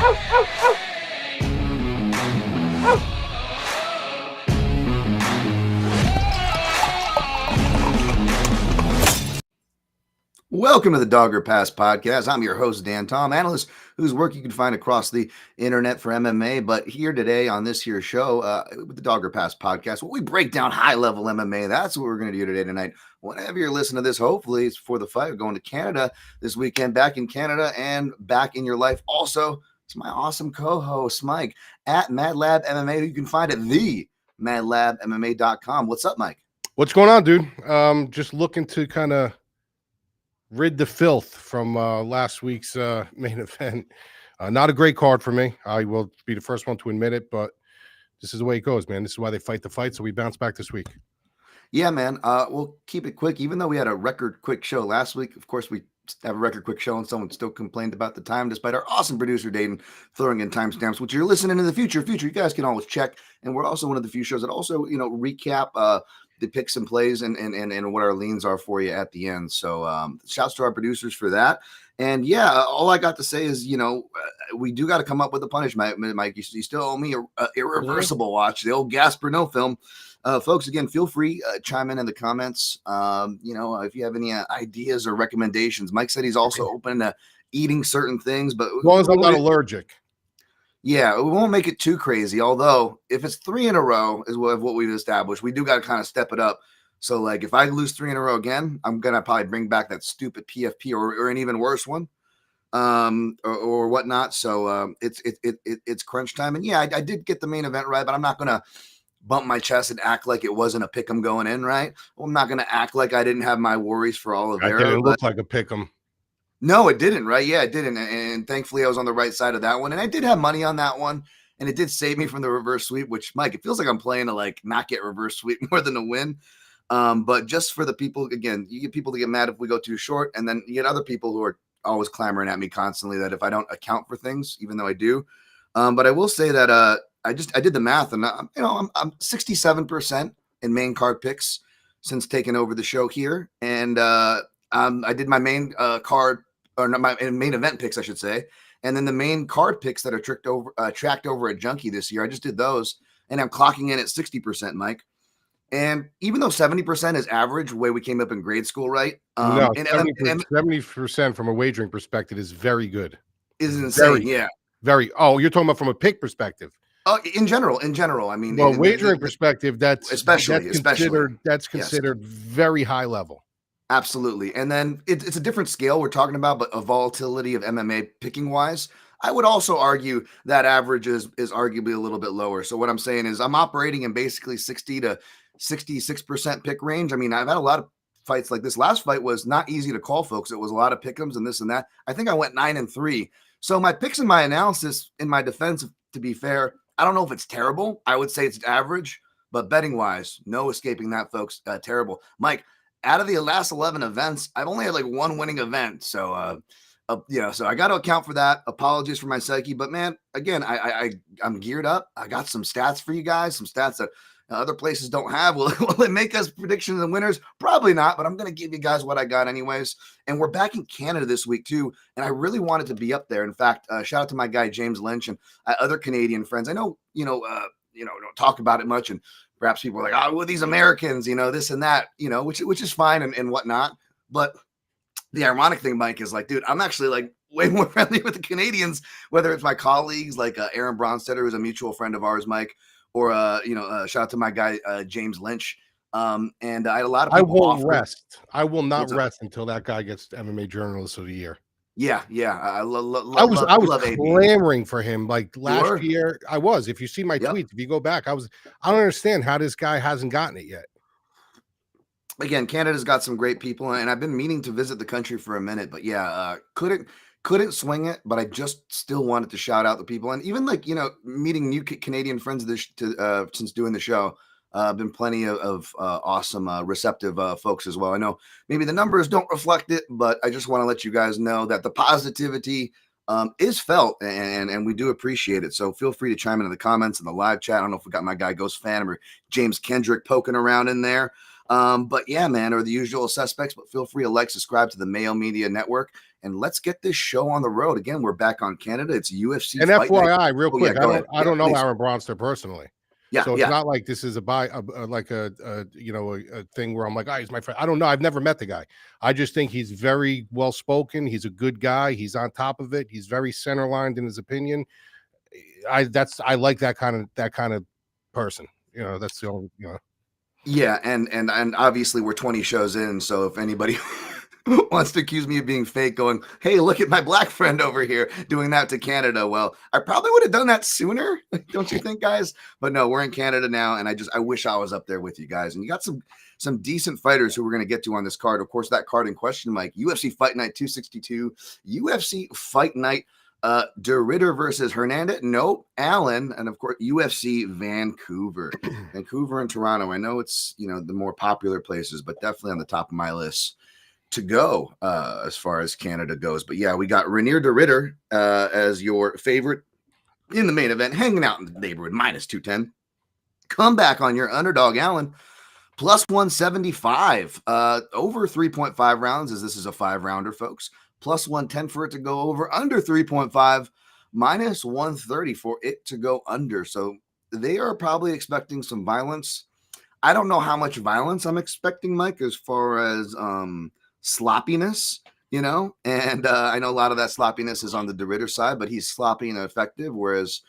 Welcome to the Dogger Pass podcast. I'm your host, Dan Tom, analyst whose work you can find across the internet for MMA. But here today on this here show with the Dogger Pass podcast, where we break down high-level MMA. That's what we're going to do tonight. Whenever you're listening to this, hopefully it's for the fight. We're going to Canada this weekend, back in Canada and back in your life. Also, it's my awesome co-host, Mike, at Madlab MMA. You can find it the madlabmma.com. What's up, Mike? What's going on, dude? Just looking to kind of rid the filth from last week's main event. Not a great card for me. I will be the first one to admit it, but this is the way it goes, man. This is why they fight the fight, so we bounce back this week. Yeah, man. We'll keep it quick. Even though we had a record quick show last week, of course, we have a record quick show, and someone still complained about the time, despite our awesome producer, Dayton, throwing in timestamps, which you're listening in the future. You guys can always check. And we're also one of the few shows that also, recap the picks and plays and what our leans are for you at the end. So shouts to our producers for that. And yeah, all I got to say is, we do got to come up with a punishment, Mike. You still owe me a irreversible watch, the old Gasper No film. Folks, again, feel free chime in the comments. If you have any ideas or recommendations. Mike said he's also open to eating certain things, but as long as I'm not allergic. Yeah, we won't make it too crazy. Although, if it's 3 in a row is what we've established, we do got to kind of step it up. So, like, if I lose 3 in a row again, I'm gonna probably bring back that stupid PFP or an even worse one, or whatnot. So, it's crunch time. And yeah, I did get the main event right, but I'm not gonna bump my chest and act like it wasn't a pick'em going in, right? Well, I'm not gonna act like I didn't have my worries for Oliveira. It didn't look like a pick'em. No, it didn't, right? Yeah, it didn't. And thankfully I was on the right side of that one. And I did have money on that one. And it did save me from the reverse sweep, which, Mike, it feels like I'm playing to like not get reverse sweep more than a win. But just for the people, again, you get people to get mad if we go too short. And then you get other people who are always clamoring at me constantly that if I don't account for things, even though I do. But I will say that I did the math, and I'm 67% in main card picks since taking over the show here. And I did my main card, or not my main event picks, I should say. And then the main card picks that are tracked over at Junkie this year, I just did those, and I'm clocking in at 60%, Mike. And even though 70% is average, the way we came up in grade school, right? No, 70% from a wagering perspective is very good. Is insane, yeah. Very. Oh, you're talking about from a pick perspective. In general. I mean, well, wagering perspective, that's considered yes. Very high level. Absolutely. And then it's a different scale we're talking about, but a volatility of MMA picking wise. I would also argue that average is arguably a little bit lower. So what I'm saying is I'm operating in basically 60 to 66% pick range. I mean, I've had a lot of fights like this. Last fight was not easy to call, folks. It was a lot of pick'ems and this and that. I think I went 9-3. So my picks and my analysis, in my defense, to be fair, I don't know if it's terrible. I would say it's average, but betting wise, no escaping that, folks. Terrible. Mike, out of the last 11 events, I've only had like one winning event. So, so I got to account for that. Apologies for my psyche, but man, again, I'm geared up. I got some stats for you guys, some stats that other places don't have. Will it make us predictions and winners? Probably not, but I'm going to give you guys what I got anyways. And we're back in Canada this week too. And I really wanted to be up there. In fact, shout out to my guy, James Lynch, and other Canadian friends. I know, don't talk about it much, and perhaps people are like, oh, well, these Americans, this and that, which is fine and whatnot. But the ironic thing, Mike, is like, dude, I'm actually like way more friendly with the Canadians, whether it's my colleagues like Aaron Bronstetter, who's a mutual friend of ours, Mike, or, shout out to my guy, James Lynch. And I had a lot of people. I will not rest until that guy gets MMA Journalist of the Year. Yeah. I was clamoring for him like last year. I was. If you see my tweets, if you go back, I don't understand how this guy hasn't gotten it yet. Again, Canada's got some great people, and I've been meaning to visit the country for a minute, but couldn't swing it. But I just still wanted to shout out the people, and even like meeting new Canadian friends since doing the show. Been plenty of awesome, receptive folks as well. I know maybe the numbers don't reflect it, but I just want to let you guys know that the positivity is felt, and we do appreciate it. So feel free to chime in the comments in the live chat. I don't know if we got my guy Ghost Fan or James Kendrick poking around in there. But yeah, man, or the usual suspects, but feel free to subscribe to the Mayo Media Network. and let's get this show on the road. Again, we're back on Canada. It's UFC And Fight Night. FYI, real quick, I don't know please. Aaron Bronster personally. Yeah, so it's not like this is a thing where I'm like, he's my friend. I don't know. I've never met the guy. I just think he's very well spoken. He's a good guy. He's on top of it. He's very center lined in his opinion. I like that kind of person. That's the only. Yeah, and obviously we're 20 shows in, so if anybody wants to accuse me of being fake, going, hey, look at my black friend over here doing that to Canada, well, I probably would have done that sooner, don't you think, guys? But no, we're in Canada now, and I wish I was up there with you guys. And you got some decent fighters who we're going to get to on this card. Of course, that card in question, Mike, UFC Fight Night 262, UFC Fight Night De Ridder versus Hernandez. Nope. Allen. And of course, UFC Vancouver. Vancouver and Toronto. I know it's, the more popular places, but definitely on the top of my list to go as far as Canada goes. But yeah, we got Reinier De Ridder as your favorite in the main event, hanging out in the neighborhood, minus 210. Come back on your underdog, Allen. Plus 175, over 3.5 rounds, as this is a 5-rounder, folks. Plus 110 for it to go over, under 3.5, minus 130 for it to go under. So they are probably expecting some violence. I don't know how much violence I'm expecting, Mike, as far as sloppiness, and I know a lot of that sloppiness is on the De Ridder side, but he's sloppy and effective, whereas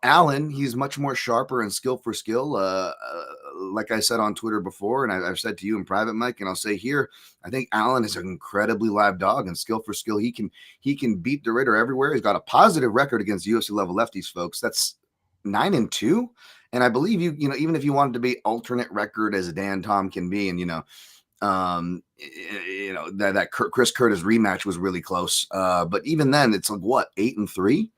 Allen, he's much more sharper and skill for skill. Like I said on Twitter before, and I've said to you in private, Mike, and I'll say here, I think Allen is an incredibly live dog, and skill for skill, he can beat De Ridder everywhere. He's got a positive record against UFC level lefties, folks. That's 9-2, and I believe even if you wanted to be alternate record as Dan Tom can be, and that Chris Curtis rematch was really close, but even then, it's like what, 8-3.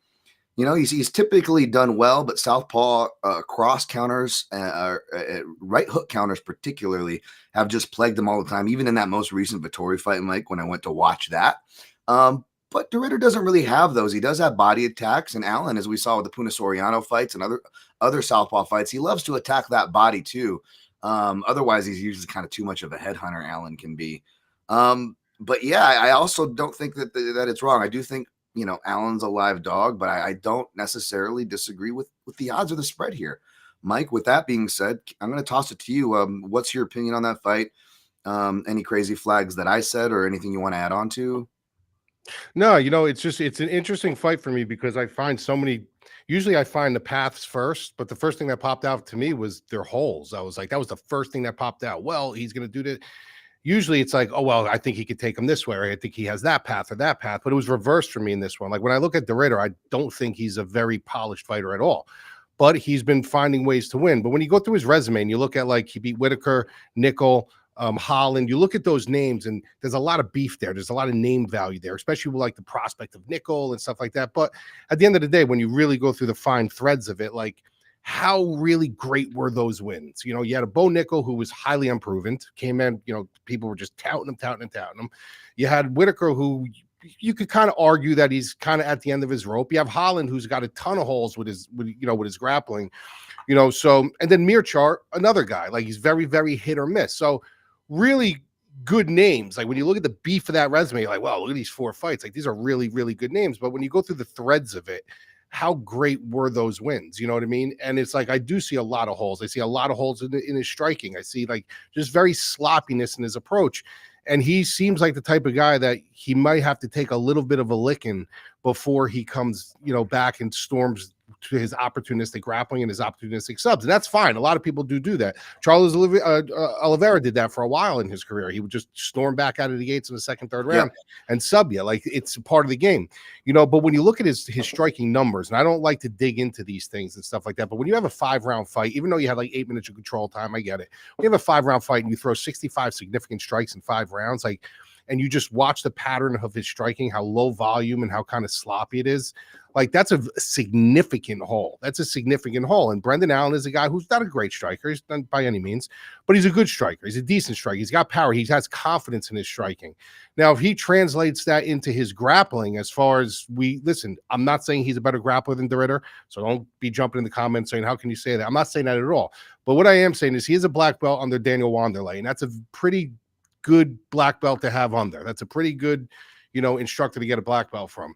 He's typically done well, but southpaw cross counters, right hook counters particularly, have just plagued him all the time, even in that most recent Vettori fight, Mike, when I went to watch that. But De Ridder doesn't really have those. He does have body attacks, and Allen, as we saw with the Puna Soriano fights and other southpaw fights, he loves to attack that body too. Otherwise, he's usually kind of too much of a headhunter, Allen can be. But yeah, I also don't think that it's wrong. I do think Allen's a live dog, but I don't necessarily disagree with the odds or the spread here. Mike, with that being said, I'm going to toss it to you. What's your opinion on that fight? Any crazy flags that I said or anything you want to add on to? No, it's an interesting fight for me because I find usually I find the paths first, but the first thing that popped out to me was their holes. I was like, that was the first thing that popped out. Well, he's going to do this. Usually it's like, oh, well, I think he could take him this way, or I think he has that path or that path. But it was reversed for me in this one. Like when I look at De Ridder, I don't think he's a very polished fighter at all. But he's been finding ways to win. But when you go through his resume and you look at he beat Whitaker, Nickel, Holland, you look at those names and there's a lot of beef there. There's a lot of name value there, especially with the prospect of Nickel and stuff like that. But at the end of the day, when you really go through the fine threads of it, how really great were those wins? You had a Bo Nickel who was highly unproven, came in, people were just touting him. You had Whitaker who you could kind of argue that he's kind of at the end of his rope. You have Holland who's got a ton of holes with his grappling, so, and then Mirchar, another guy, he's very, very hit or miss. So really good names. When you look at the beef of that resume, you're wow, look at these 4 fights. These are really, really good names. But when you go through the threads of it, how great were those wins? You know what I mean? And it's I do see a lot of holes. I see a lot of holes in his striking. I see just very sloppiness in his approach. And he seems like the type of guy that he might have to take a little bit of a licking before he comes, back and storms to his opportunistic grappling and his opportunistic subs. And that's fine. A lot of people do that. Charles Oliveira did that for a while in his career. He would just storm back out of the gates in the second, third round and sub you. It's part of the game, but when you look at his striking numbers, and I don't like to dig into these things and stuff like that, but when you have a 5-round fight, even though you had 8 minutes of control time, I get it. When you have a 5-round fight and you throw 65 significant strikes in 5 rounds, and you just watch the pattern of his striking, how low volume and how kind of sloppy it is. That's a significant hole. That's a significant hole. And Brendan Allen is a guy who's not a great striker. He's not by any means, but he's a good striker. He's a decent striker. He's got power. He has confidence in his striking. Now, if he translates that into his grappling, as far as I'm not saying he's a better grappler than De Ridder, so don't be jumping in the comments saying, how can you say that? I'm not saying that at all. But what I am saying is he is a black belt under Daniel Wanderlei, and that's a pretty good black belt to have under. That's a pretty good, instructor to get a black belt from.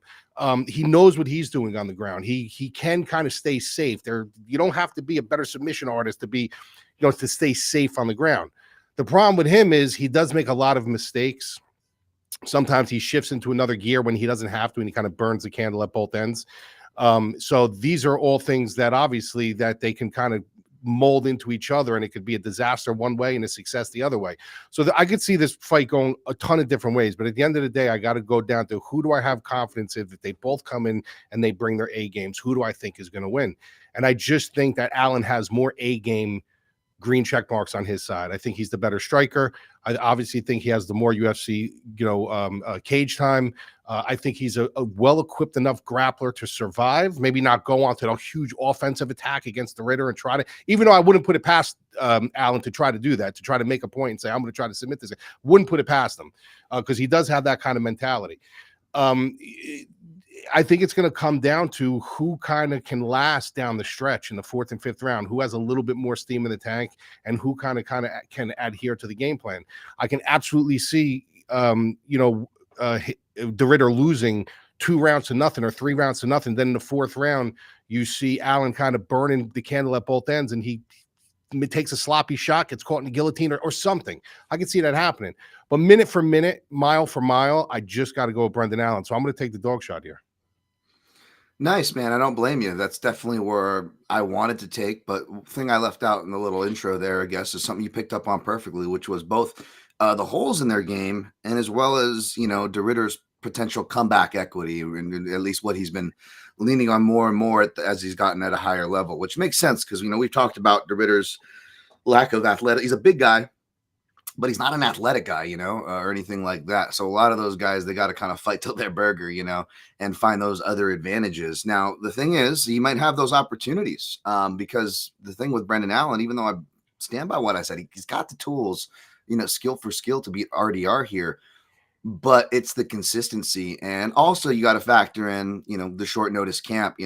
He knows what he's doing on the ground. He can kind of stay safe there. You don't have to be a better submission artist to be, to stay safe on the ground. The problem with him is he does make a lot of mistakes. Sometimes he shifts into another gear when he doesn't have to, and he kind of burns the candle at both ends. So these are all things that obviously that they can kind of mold into each other, and it could be a disaster one way and a success the other way. So I could see this fight going a ton of different ways, but at the end of the day, I got to go down to who do I have confidence in if they both come in and they bring their A games, who do I think is going to win? And I just think that Allen has more A game green check marks on his side. I think he's the better striker. I obviously think he has the more UFC, cage time. I think he's a well-equipped enough grappler to survive, maybe not go on to a huge offensive attack against De Ridder and try to, even though I wouldn't put it past Allen to try to do that, to try to make a point and say, I'm going to try to submit this. Wouldn't put it past him because he does have that kind of mentality. I think it's going to come down to who kind of can last down the stretch in the 4th and 5th round, who has a little bit more steam in the tank, and who kind of can adhere to the game plan. I can absolutely see, De Ridder losing 2 rounds to nothing or 3 rounds to nothing. Then in the 4th round, you see Allen kind of burning the candle at both ends, and he takes a sloppy shot, gets caught in the guillotine or something. I can see that happening. But minute for minute, mile for mile, I just got to go with Brendan Allen. So I'm going to take the dog shot here. Nice, man. I don't blame you. That's definitely where I wanted to take. But thing I left out in the little intro there, I guess, is something you picked up on perfectly, which was both the holes in their game and as well as, De Ridder's potential comeback equity, and at least what he's been leaning on more and more as he's gotten at a higher level, which makes sense because, we've talked about De Ridder's lack of athletic. He's a big guy, but he's not an athletic guy, or anything like that. So a lot of those guys, they got to kind of fight till their burger, and find those other advantages. Now, the thing is, he might have those opportunities because the thing with Brendan Allen, even though I stand by what I said, he's got the tools, skill for skill to beat RDR here, but it's the consistency. And also you got to factor in, the short notice camp.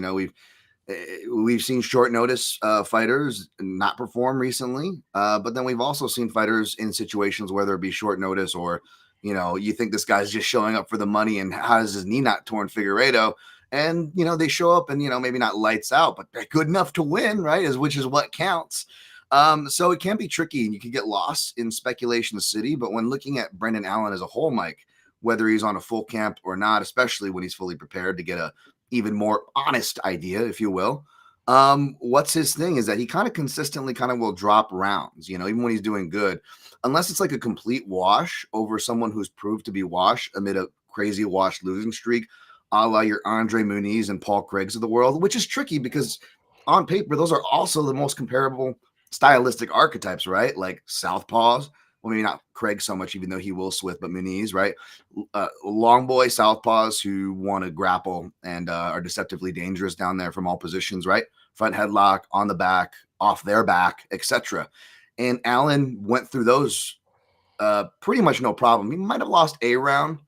We've seen short notice fighters not perform recently, but then we've also seen fighters in situations where there be short notice or, you think this guy's just showing up for the money and how is his knee not torn, Figueiredo, and, they show up and, maybe not lights out, but they're good enough to win, right? Which is what counts. So it can be tricky and you can get lost in speculation city, but when looking at Brendan Allen as a whole, Mike, whether he's on a full camp or not, especially when he's fully prepared to get a even more honest idea, if you will. What's his thing is that he kind of consistently will drop rounds, even when he's doing good, unless it's like a complete wash over someone who's proved to be wash amid a crazy wash losing streak, a la your Andre Muniz and Paul Craigs of the world, which is tricky because on paper, those are also the most comparable stylistic archetypes, right? Like southpaws. Well, maybe not Craig so much, even though he will swith, but Muniz, right? Long boy southpaws who want to grapple and are deceptively dangerous down there from all positions, right? Front headlock, on the back, off their back, etc. And Allen went through those pretty much no problem. He might have lost a round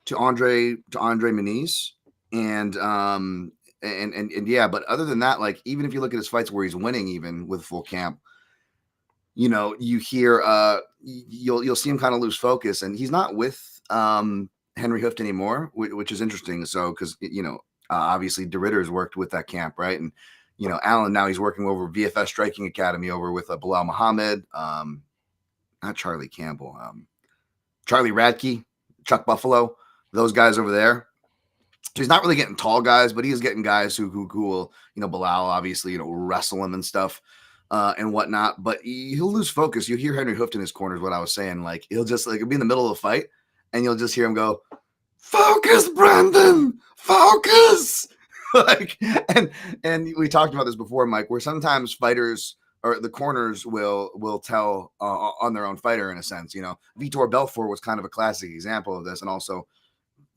to Andre Muniz, and yeah, but other than that, like even if you look at his fights where he's winning, even with full camp, you hear you'll see him kind of lose focus, and he's not with Henry Hooft anymore, which is interesting. So because obviously De Ridder's worked with that camp, right? And Allen now he's working over VFS Striking Academy over with Bilal Muhammad, not Charlie Campbell, Charlie Radke, Chuck Buffalo, those guys over there. So he's not really getting tall guys, but he is getting guys who will, Bilal obviously, wrestle him and stuff. And whatnot, but he'll lose focus. You hear Henry Hooft in his corners. What I was saying, like he'll just be in the middle of the fight, and you'll just hear him go, "Focus, Brandon, focus!" and we talked about this before, Mike, where sometimes fighters or the corners will tell on their own fighter in a sense. Vitor Belfort was kind of a classic example of this, and also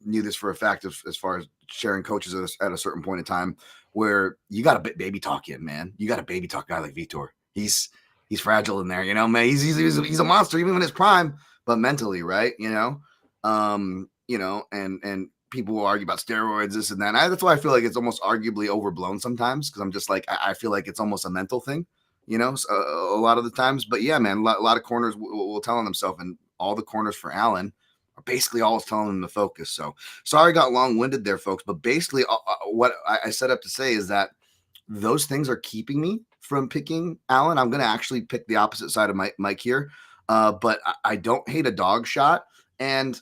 knew this for a fact as far as sharing coaches at a certain point in time, where you got to baby talk him, man. You got to baby talk a guy like Vitor. He's fragile in there, man. He's a monster even in his prime, but mentally, right? And people will argue about steroids, this and that. And that's why I feel like it's almost arguably overblown sometimes, because I'm just like I feel like it's almost a mental thing, a lot of the times. But yeah, man, a lot of corners will tell on themselves, and all the corners for Allen basically all it's telling them to focus. So sorry, I got long-winded there, folks. But basically, what I set up to say is that those things are keeping me from picking Allen. I'm going to actually pick the opposite side of Mike here. But I don't hate a dog shot. And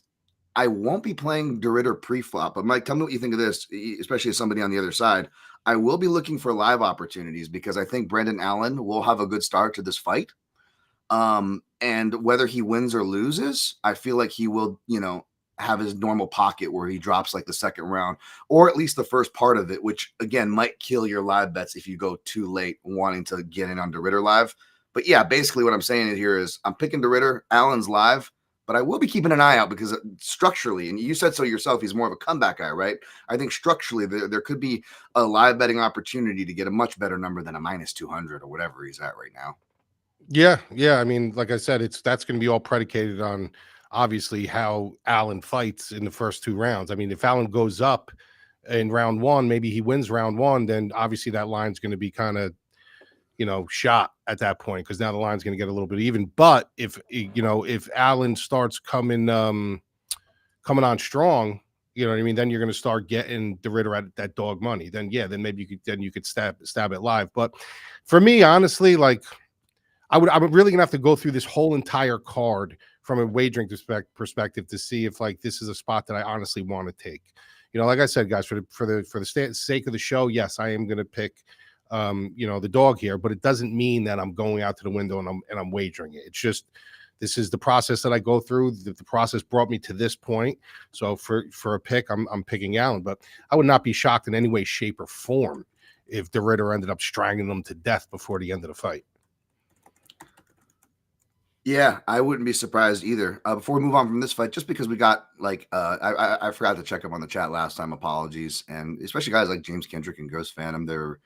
I won't be playing De Ridder pre-flop. But Mike, tell me what you think of this, especially as somebody on the other side. I will be looking for live opportunities because I think Brendan Allen will have a good start to this fight. And whether he wins or loses, I feel like he will, have his normal pocket where he drops like the second round or at least the first part of it, which again might kill your live bets if you go too late wanting to get in on De Ridder live. But yeah, basically what I'm saying here is I'm picking De Ridder, Allen's live, but I will be keeping an eye out because structurally, and you said so yourself, he's more of a comeback guy, right? I think structurally there could be a live betting opportunity to get a much better number than a -200 or whatever he's at right now. Yeah. I mean, like I said, that's going to be all predicated on obviously how Allen fights in the first 2 rounds. I mean, if Allen goes up in round 1, maybe he wins round 1, then obviously that line's going to be kind of, shot at that point because now the line's going to get a little bit even. But if Allen starts coming on strong, you know what I mean, then you're going to start getting De Ridder at that dog money. Then maybe you could stab it live. But for me, honestly, like I'm really gonna have to go through this whole entire card from a wagering perspective to see if like this is a spot that I honestly want to take. Like I said, guys, for the sake of the show, yes, I am gonna pick the dog here, but it doesn't mean that I'm going out to the window and I'm wagering it. It's just this is the process that I go through. The process brought me to this point. So for a pick, I'm picking Allen, but I would not be shocked in any way, shape, or form if De Ridder ended up strangling them to death before the end of the fight. Yeah, I wouldn't be surprised either. Before we move on from this fight, just because we got I forgot to check up on the chat last time. Apologies, and especially guys like James Kendrick and Ghost Phantom. They're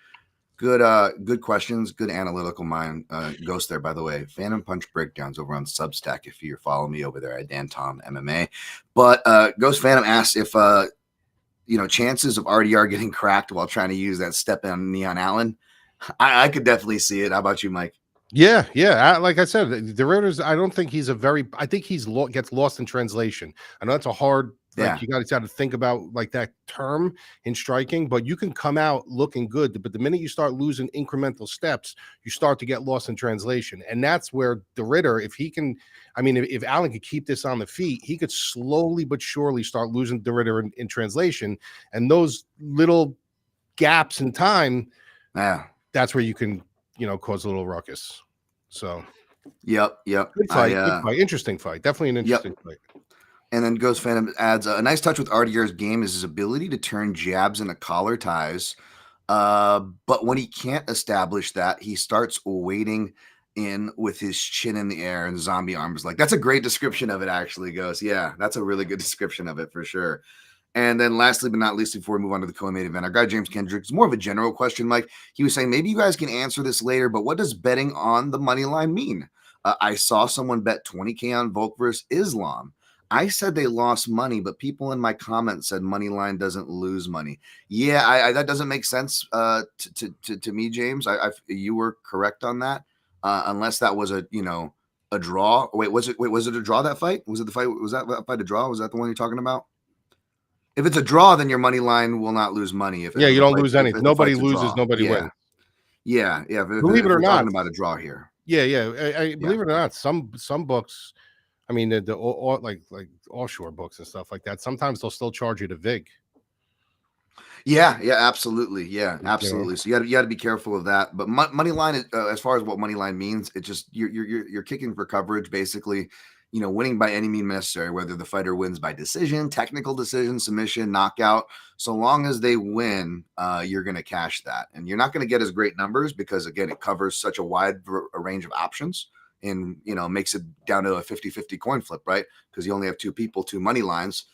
good questions, good analytical mind. Ghost there, by the way. Phantom Punch breakdowns over on Substack if you're following me over there at Dan Tom MMA. But Ghost Phantom asks if chances of RDR getting cracked while trying to use that step on Neon Allen. I could definitely see it. How about you, Mike? Yeah. Like I said, De Ridder's. I don't think he's I think he's gets lost in translation. I know that's a hard. Like you got to think about like that term in striking, but you can come out looking good. But the minute you start losing incremental steps, you start to get lost in translation, and that's where De Ridder, if he can, I mean, if Allen could keep this on the feet, he could slowly but surely start losing De Ridder in translation, and those little gaps in time. That's where you can. Cause a little ruckus. So, yep. Good fight, interesting fight. Definitely an interesting fight. And then Ghost Phantom adds a nice touch with RDR's game is his ability to turn jabs into collar ties. But when he can't establish that, he starts waiting in with his chin in the air and zombie arms. Like that's a great description of it, actually, Ghost. Yeah, that's a really good description of it for sure. And then lastly, but not least, before we move on to the co-main event, our guy James Kendrick is more of a general question, Mike. He was saying maybe you guys can answer this later, but what does betting on the money line mean? I saw someone bet 20K on Volk versus Islam. I said they lost money, but people in my comments said money line doesn't lose money. Yeah, that doesn't make sense to me, James. You were correct on that, unless that was a draw. Wait, was it a draw, that fight? Was it the fight? Was that fight a draw? Was that the one you're talking about? If it's a draw, then your money line will not lose money. You don't lose anything. Nobody loses, nobody wins. Yeah. Believe it or not, talking about a draw here. I believe it or not, some books, I mean the like offshore books and stuff like that. Sometimes they'll still charge you the vig. Yeah, absolutely. Yeah, absolutely. So you got to be careful of that. But money line, as far as what money line means, it just you're kicking for coverage, basically. Winning by any means necessary, whether the fighter wins by decision, technical decision, submission, knockout, so long as they win, you're going to cash that. And you're not going to get as great numbers because, again, it covers such a wide range of options and, makes it down to a 50-50 coin flip, right? Because you only have two money lines.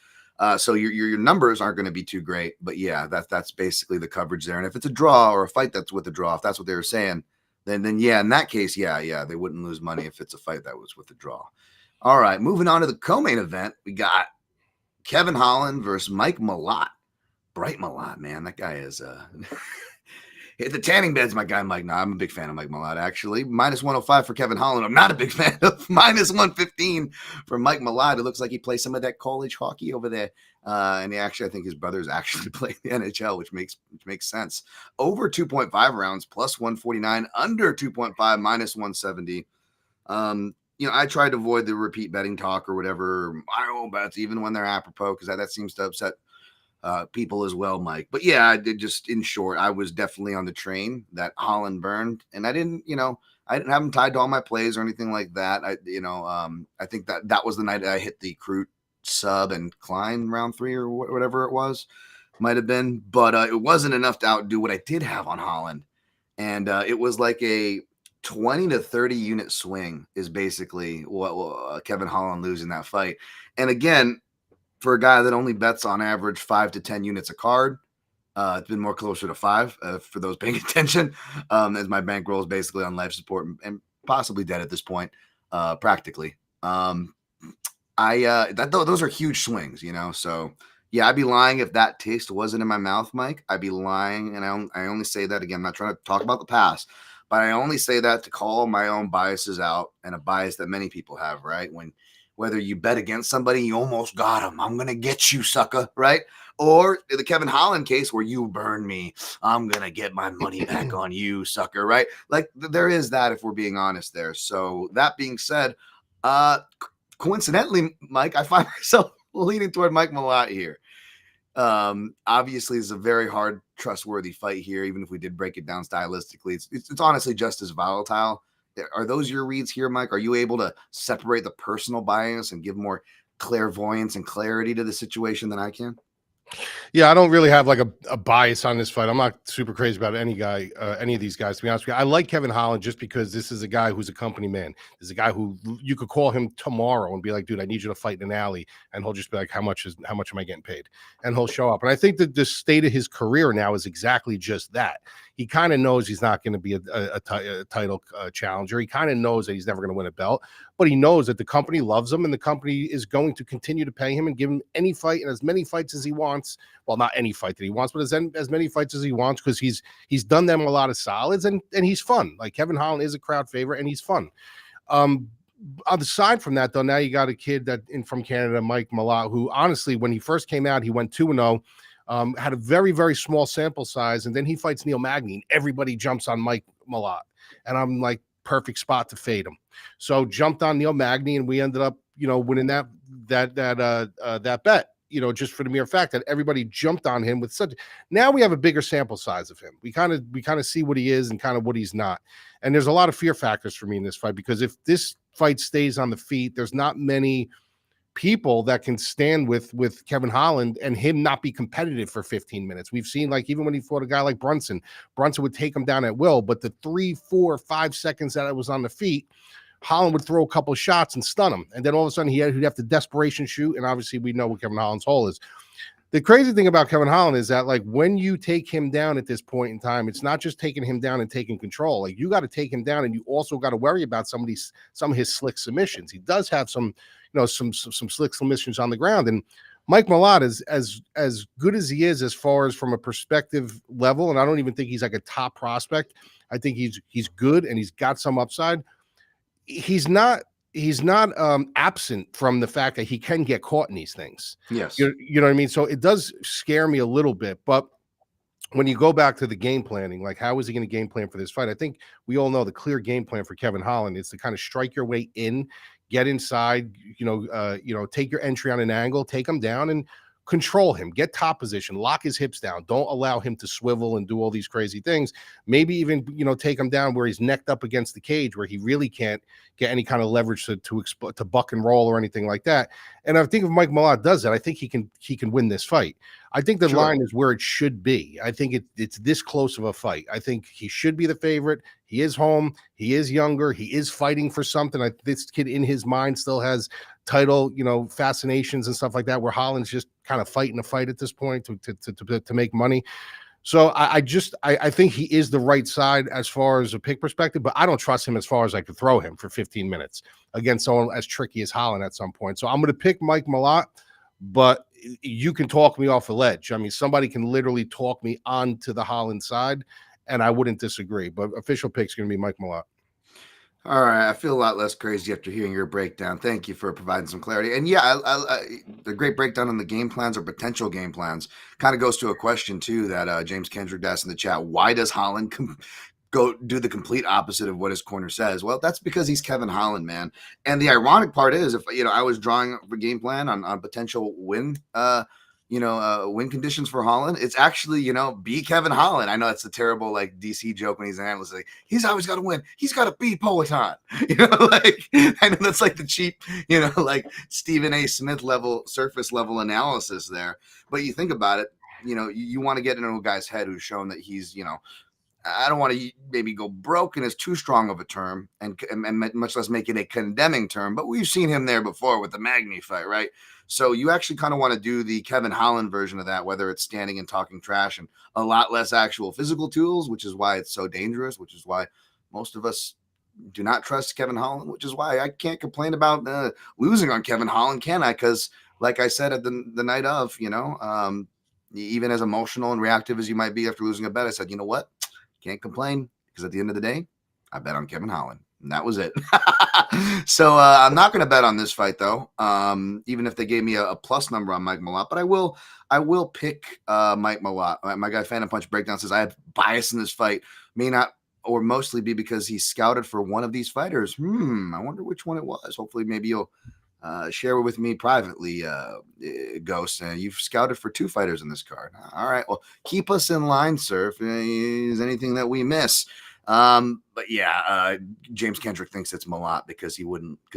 So your numbers aren't going to be too great. But, yeah, that's basically the coverage there. And if it's a draw or a fight that's with a draw, if that's what they were saying, then yeah, in that case, yeah, they wouldn't lose money if it's a fight that was with a draw. All right, moving on to the co-main event, we got Kevin Holland versus Mike Malott. Bright Malott, man, that guy is Hit the tanning bed's my guy, Mike. No, I'm a big fan of Mike Malott, actually. -105 for Kevin Holland. I'm not a big fan of -115 for Mike Malott. It looks like he plays some of that college hockey over there. And I think his brothers actually play the NHL, which makes sense. Over 2.5 rounds, +149. Under 2.5, -170. I tried to avoid the repeat betting talk or whatever. I don't bets, even when they're apropos, because that seems to upset people as well, Mike. But yeah, I did. Just in short, I was definitely on the train that Holland burned, and I didn't have him tied to all my plays or anything like that. I think that was the night I hit the Crute sub and Klein round 3 or whatever it was, might have been, but it wasn't enough to outdo what I did have on Holland, and it was like a 20 to 30 unit swing is basically what Kevin Holland losing that fight. And again, for a guy that only bets on average 5 to 10 units a card, it's been more closer to 5 for those paying attention, as my bankroll is basically on life support and possibly dead at this point, practically. Those are huge swings, so yeah, I'd be lying if that taste wasn't in my mouth, Mike. I'd be lying, and I only say that again. I'm not trying to talk about the past, but I only say that to call my own biases out, and a bias that many people have, right? Whether you bet against somebody, you almost got him. I'm going to get you, sucker, right? Or the Kevin Holland case where you burn me, I'm going to get my money back on you, sucker, right? Like there is that, if we're being honest there. So that being said, coincidentally, Mike, I find myself leaning toward Mike Malott here. Obviously, it's a very hard, trustworthy fight here, even if we did break it down stylistically. It's honestly just as volatile. Are those your reads here, Mike? Are you able to separate the personal bias and give more clairvoyance and clarity to the situation than I can? Yeah, I don't really have like a bias on this fight. I'm not super crazy about any of these guys, to be honest with you. I like Kevin Holland just because this is a guy who's a company man. This is a guy who you could call him tomorrow and be like, dude, I need you to fight in an alley. And he'll just be like, how much am I getting paid? And he'll show up. And I think that the state of his career now is exactly just that. He kind of knows he's not going to be a title challenger. He kind of knows that he's never going to win a belt, but he knows that the company loves him and the company is going to continue to pay him and give him any fight and as many fights as he wants. Well, not any fight that he wants, but as many fights as he wants, because he's done them a lot of solids and he's fun. Like Kevin Holland is a crowd favorite and he's fun. Aside from that, though, now you got a kid from Canada, Mike Malott, who honestly, when he first came out, he went 2-0. Had a very, very small sample size, and then he fights Neil Magny, and everybody jumps on Mike Malott, and I'm like, perfect spot to fade him. So jumped on Neil Magny, and we ended up, winning that bet. Just for the mere fact that everybody jumped on him with such. Now we have a bigger sample size of him. We kind of see what he is and kind of what he's not. And there's a lot of fear factors for me in this fight, because if this fight stays on the feet, there's not many people that can stand with Kevin Holland and him not be competitive for 15 minutes. We've seen, like, even when he fought a guy like Brunson would take him down at will, but the 3, 4, 5 seconds that it was on the feet, Holland would throw a couple of shots and stun him. And then all of a sudden he'd have to desperation shoot. And obviously we know what Kevin Holland's hole is. The crazy thing about Kevin Holland is that, like, when you take him down at this point in time, it's not just taking him down and taking control. Like, you got to take him down, and you also got to worry about some of his slick submissions. He does have some slick submissions on the ground. And Mike Malott is as good as he is as far as from a perspective level. And I don't even think he's like a top prospect. I think he's good and he's got some upside. He's not absent from the fact that he can get caught in these things. Yes. You know what I mean? So it does scare me a little bit, but when you go back to the game planning, like, how is he going to game plan for this fight? I think we all know the clear game plan for Kevin Holland is to kind of strike your way in, get inside, take your entry on an angle, take him down and control him, get top position, lock his hips down. Don't allow him to swivel and do all these crazy things. Maybe even, take him down where he's necked up against the cage, where he really can't get any kind of leverage to buck and roll or anything like that. And I think if Mike Malott does that, I think he can win this fight. I think the line is where it should be. I think it's this close of a fight. I think he should be the favorite. He is home. He is younger. He is fighting for something. This kid in his mind still has title, fascinations and stuff like that, where Holland's just kind of fighting a fight at this point to make money. So I think he is the right side as far as a pick perspective, but I don't trust him as far as I could throw him for 15 minutes against someone as tricky as Holland at some point. So I'm going to pick Mike Malott, but you can talk me off a ledge. I mean, somebody can literally talk me onto the Holland side, and I wouldn't disagree. But official pick's going to be Mike Malott. All right, I feel a lot less crazy after hearing your breakdown. Thank you for providing some clarity. And yeah, the great breakdown on the game plans or potential game plans kind of goes to a question too that James Kendrick asked in the chat. Why does Holland go do the complete opposite of what his corner says? Well, that's because he's Kevin Holland, man. And the ironic part is, if I was drawing a game plan on potential win, win conditions for Holland, it's actually, be Kevin Holland. I know it's a terrible like DC joke when he's an analyst, like he's always got to win. He's got to be Politan, I know that's like the cheap, like Stephen A. Smith level, surface level analysis there. But you think about it, you want to get into a guy's head who's shown that he's, I don't want to maybe go broken is too strong of a term and much less make it a condemning term, but we've seen him there before with the Magny fight, right? So you actually kind of want to do the Kevin Holland version of that, whether it's standing and talking trash and a lot less actual physical tools, which is why it's so dangerous, which is why most of us do not trust Kevin Holland, which is why I can't complain about losing on Kevin Holland, can I? Because like I said at the night of, even as emotional and reactive as you might be after losing a bet, I said, you know what? Can't complain, because at the end of the day, I bet on Kevin Holland. And that was it. So I'm not going to bet on this fight, though, even if they gave me a plus number on Mike Malott. But I will pick Mike Malott. My guy Phantom Punch Breakdown says I have bias in this fight. May not or mostly be because he scouted for one of these fighters. I wonder which one it was. Hopefully, maybe you'll share with me privately, Ghost. You've scouted for 2 fighters in this card. All right. Well, keep us in line, sir, if there's anything that we miss. But yeah, James Kendrick thinks it's Malott because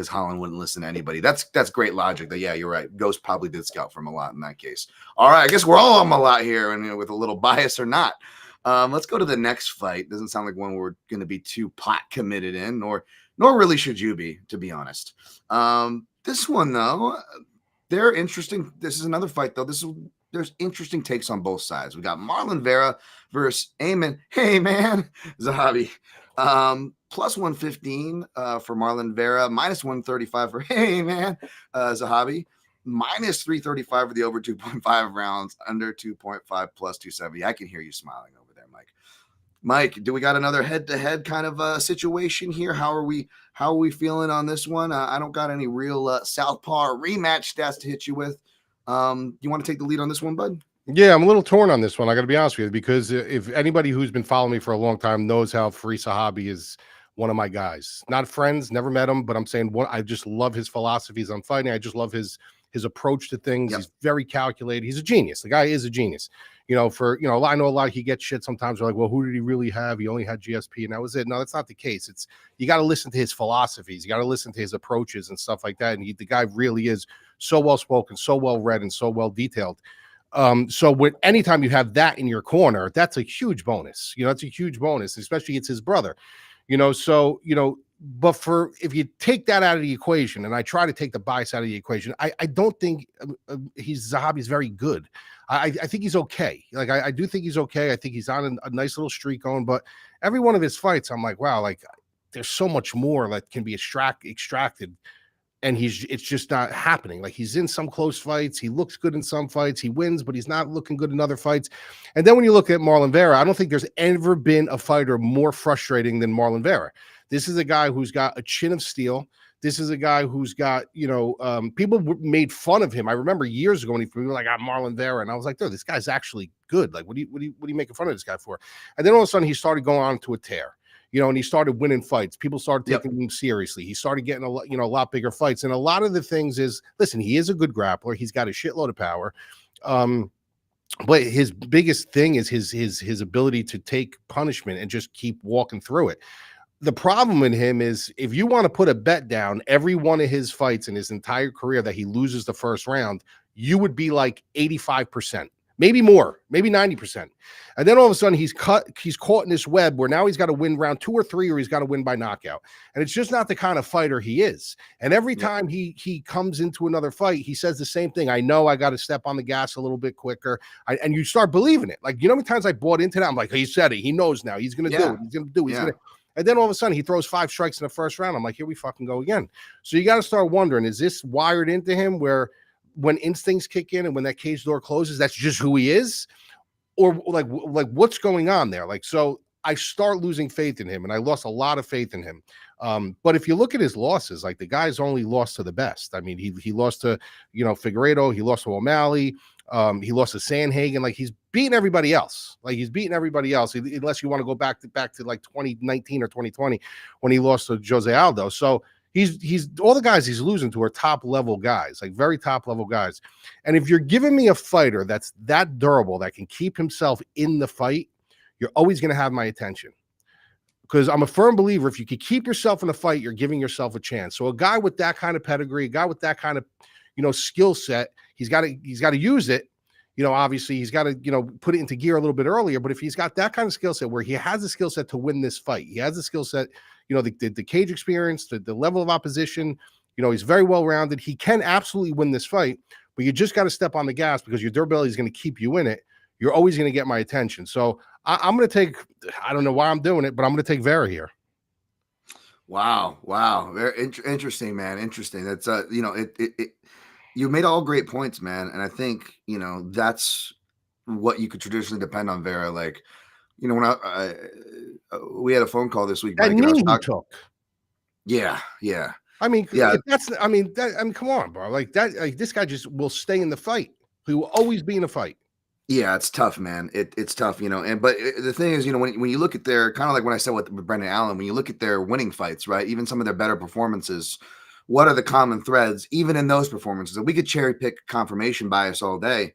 Holland wouldn't listen to anybody. That's great logic. That, yeah, you're right. Ghost probably did scout for Malott in that case. All right. I guess we're all on Malott here, and with a little bias or not. Let's go to the next fight. Doesn't sound like one we're going to be too pot committed in, nor really should you be, to be honest. This one, though, they're interesting. This is another fight, though. There's interesting takes on both sides. We got Marlon Vera versus Aiemann. Hey, man, Zahabi. Plus 115 for Marlon Vera, minus 135 for Hey, man, Zahabi. Minus 335 for the over 2.5 rounds, under 2.5 plus 270. I can hear you smiling over there, Mike. Mike, do we got another head-to-head kind of situation here? How are we feeling on this one? I don't got any real Southpaw rematch stats to hit you with. You want to take the lead on this one, bud? Yeah, I'm a little torn on this one. I got to be honest with you, because if anybody who's been following me for a long time knows how Free Zahabi is one of my guys. Not friends, never met him, but I'm saying I just love his philosophies on fighting. I just love his approach to things. Yep. He's very calculated. He's a genius. The guy is a genius. I know a lot, he gets shit sometimes. We're like, well, who did he really have? He only had GSP and that was it. No, that's not the case. You got to listen to his philosophies. You got to listen to his approaches and stuff like that. And the guy really is so well spoken, so well read, and so well detailed. So anytime you have that in your corner, that's a huge bonus. It's a huge bonus, especially it's his brother. But if you take that out of the equation, and I try to take the bias out of the equation, I don't think Zahabi's very good. I think he's okay. Like I do think he's okay. I think he's on a nice little streak going. But every one of his fights, I'm like, wow, like there's so much more that can be extracted, and it's just not happening. Like he's in some close fights, he looks good in some fights, he wins, but he's not looking good in other fights. And then when you look at Marlon Vera, I don't think there's ever been a fighter more frustrating than Marlon Vera. This is a guy who's got a chin of steel. This is a guy who's got, people made fun of him. I remember years ago when people were like, I'm Marlon Vera. And I was like, dude, this guy's actually good. Like, what are you making fun of this guy for? And then all of a sudden he started going on to a tear, and he started winning fights. People started taking him seriously. He started getting a lot bigger fights. And a lot of the things is, listen, he is a good grappler. He's got a shitload of power. But his biggest thing is his ability to take punishment and just keep walking through it. The problem in him is if you want to put a bet down every one of his fights in his entire career that he loses the first round, you would be like 85%, maybe more, maybe 90%. And then all of a sudden he's caught in this web where now he's got to win round 2 or 3, or he's got to win by knockout. And it's just not the kind of fighter he is. And every time he comes into another fight, he says the same thing. I know I got to step on the gas a little bit quicker. And you start believing it. Like, how many times I bought into that? I'm like, he said it. He knows now. He's going to do it. He's going to do it. He's going to. And then all of a sudden he throws 5 strikes in the first round. I'm like, here we fucking go again. So you got to start wondering, is this wired into him where when instincts kick in and when that cage door closes, that's just who he is? Or like what's going on there? Like, so I start losing faith in him, and I lost a lot of faith in him. But if you look at his losses, like the guy's only lost to the best. I mean, he lost to, Figueiredo, he lost to O'Malley, he lost to Sandhagen. Like he's beating everybody else. Unless you want to go back to like 2019 or 2020 when he lost to Jose Aldo. So he's all the guys he's losing to are top level guys, like very top level guys. And if you're giving me a fighter that's that durable, that can keep himself in the fight, you're always going to have my attention. Because I'm a firm believer, if you could keep yourself in a fight, you're giving yourself a chance. So a guy with that kind of pedigree, a guy with that kind of, skill set, he's got to use it. Obviously he's got to, put it into gear a little bit earlier. But if he's got that kind of skill set where he has the skill set to win this fight, he has the skill set, the cage experience, the level of opposition, he's very well-rounded. He can absolutely win this fight, but you just got to step on the gas because your durability is going to keep you in it. You're always going to get my attention. So I'm going to take, I don't know why I'm doing it, but I'm going to take Vera here. Wow. Very interesting, man. Interesting. That's, you made all great points, man. And I think, that's what you could traditionally depend on Vera. Like, when we had a phone call this week. That Mike, knee he took. Yeah. I mean, come on, bro. Like that, this guy just will stay in the fight. He will always be in a fight. Yeah, it's tough, man. It's tough, but the thing is, when you look at their, kind of like when I said with Brendan Allen, when you look at their winning fights, right? Even some of their better performances, what are the common threads, even in those performances? And we could cherry pick confirmation bias all day,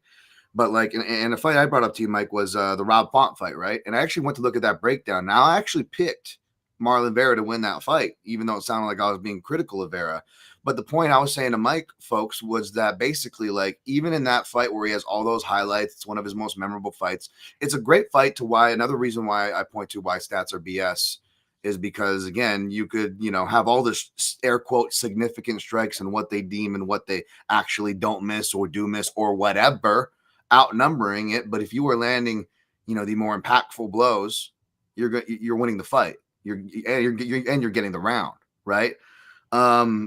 but like, and the fight I brought up to you, Mike, was the Rob Font fight, right? And I actually went to look at that breakdown. Now I actually picked Marlon Vera to win that fight, even though it sounded like I was being critical of Vera. But the point I was saying to Mike, folks, was that basically, like, even in that fight where he has all those highlights, it's one of his most memorable fights. It's a great fight to why. Another reason why I point to why stats are BS is because, again, you could, have all this air quote significant strikes and what they deem and what they actually don't miss or do miss or whatever, outnumbering it. But if you were landing, the more impactful blows, you're winning the fight. You're getting the round, right?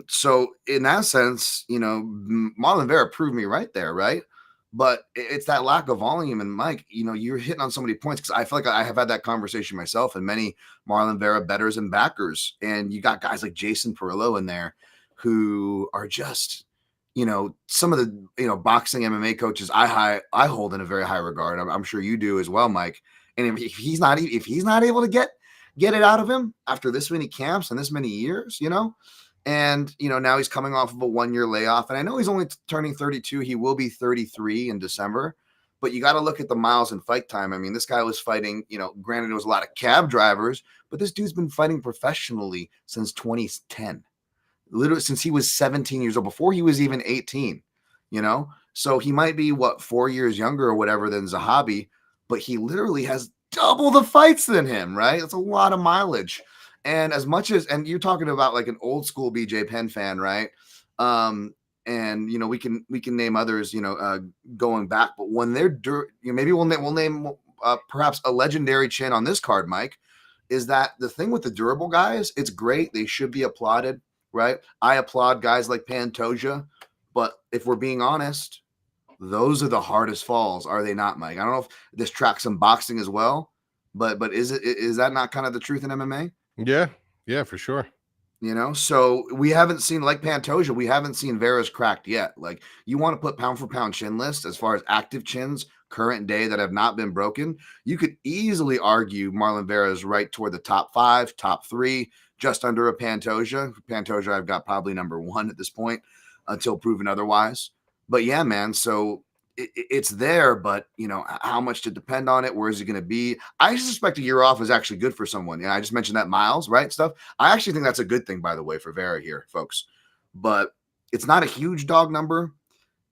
So in that sense, Marlon Vera proved me right there, right? But it's that lack of volume. And Mike, you're hitting on so many points because I feel like I have had that conversation myself and many Marlon Vera bettors and backers. And you got guys like Jason Perillo in there who are just, some of the, boxing MMA coaches I hold in a very high regard. I'm sure you do as well, Mike. And if he's not able to get it out of him after this many camps and this many years, and, now he's coming off of a 1-year layoff. And I know he's only turning 32. He will be 33 in December. But you got to look at the miles and fight time. I mean, this guy was fighting, granted it was a lot of cab drivers, but this dude's been fighting professionally since 2010. Literally since he was 17 years old, before he was even 18, So he might be, 4 years younger or whatever than Zahabi, but he literally has double the fights than him, right? That's a lot of mileage. And as much as, and you're talking about like an old school BJ Penn fan, right? And we can name others, going back, but when they're, maybe we'll name perhaps a legendary chin on this card, Mike. Is that the thing with the durable guys? It's great; they should be applauded, right? I applaud guys like Pantoja, but if we're being honest, those are the hardest falls, are they not, Mike? I don't know if this tracks some boxing as well, but is that not kind of the truth in MMA? Yeah, for sure. So we haven't seen, like Pantoja, we haven't seen Vera's cracked yet. Like, you want to put pound for pound chin list as far as active chins current day that have not been broken. You could easily argue Marlon Vera is right toward the top 5, top 3, just under a Pantoja. Pantoja, I've got probably number 1 at this point until proven otherwise. But yeah, man. So it's there, but how much to depend on it? Where is it going to be? I suspect a year off is actually good for someone. I just mentioned that miles, right? Stuff. I actually think that's a good thing, by the way, for Vera here, folks. But it's not a huge dog number.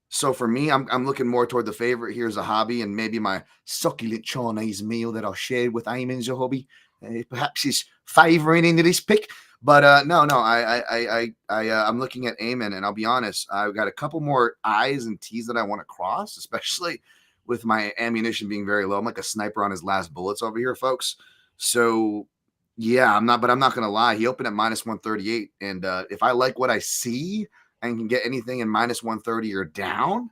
So for me, I'm looking more toward the favorite here, Zahabi, and maybe my succulent Chinese meal that I'll share with Aiemann Zahabi. Perhaps he's favoring into this pick. But no, I'm looking at Aiemann, and I'll be honest, I've got a couple more I's and T's that I want to cross, especially with my ammunition being very low. I'm like a sniper on his last bullets over here, folks. So yeah, I'm not going to lie. He opened at -138, and if I like what I see and can get anything in -130 or down,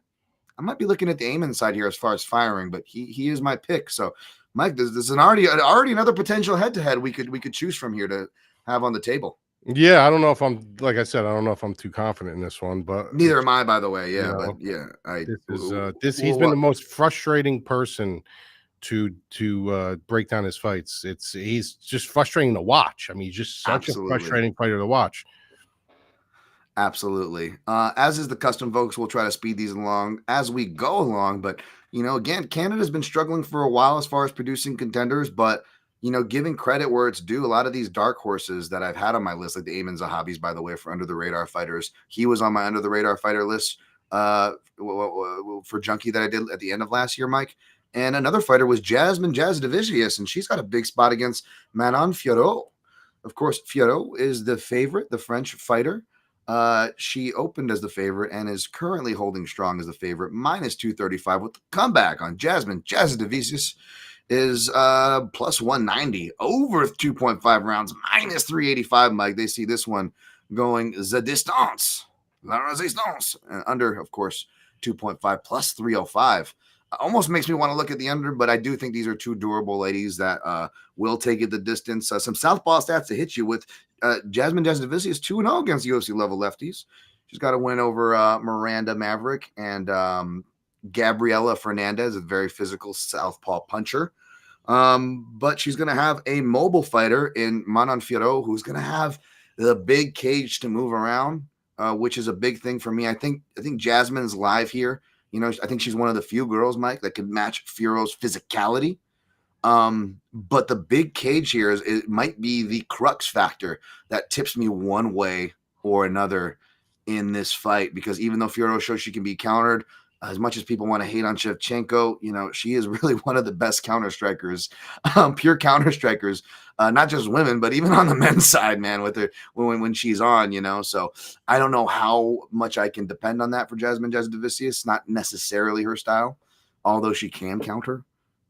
I might be looking at the Aiemann side here as far as firing. But he is my pick. So Mike, there's an already another potential head-to-head we could choose from here to have on the table. Yeah, I don't know if I'm, like I said, I don't know if I'm too confident in this one, but Neither am I, by the way. you Yeah, know, but yeah, he's been the most frustrating person to break down his fights. He's just frustrating to watch. I mean, he's just such a frustrating fighter to watch. Absolutely. As is the custom, folks, we'll try to speed these along as we go along. But, again, Canada's been struggling for a while as far as producing contenders. But, giving credit where it's due, a lot of these dark horses that I've had on my list, like the Aiemann Zahabis, by the way, for under the radar fighters, he was on my under the radar fighter list for Junkie that I did at the end of last year, Mike. And another fighter was Jasmine Jasudavicius, and she's got a big spot against Manon Fiorot. Of course, Fiorot is the favorite, the French fighter. She opened as the favorite and is currently holding strong as the favorite, minus 235, with the comeback on Jasmine Jasudavicius is plus 190, over 2.5 rounds, minus 385, Mike. They see this one going the distance, la resistance, under, of course, 2.5 plus 305. Almost makes me want to look at the under, but I do think these are two durable ladies that will take it the distance. Some southpaw stats to hit you with. Jasmine Jasudavicius is 2-0 against UFC level lefties. She's got a win over Miranda Maverick and Gabriela Fernandez, a very physical southpaw puncher. But she's going to have a mobile fighter in Manon Fiorot, who's going to have the big cage to move around, which is a big thing for me. I think Jasmine's live here. I think she's one of the few girls, Mike, that can match Fiorot's physicality. But the big cage here it might be the crux factor that tips me one way or another in this fight, because even though Fiorot shows she can be countered, as much as people want to hate on Shevchenko, she is really one of the best counter strikers, pure counter strikers, not just women, but even on the men's side, man, with her when she's on, so I don't know how much I can depend on that for Jasmine Jasudavicius. Not necessarily her style, although she can counter.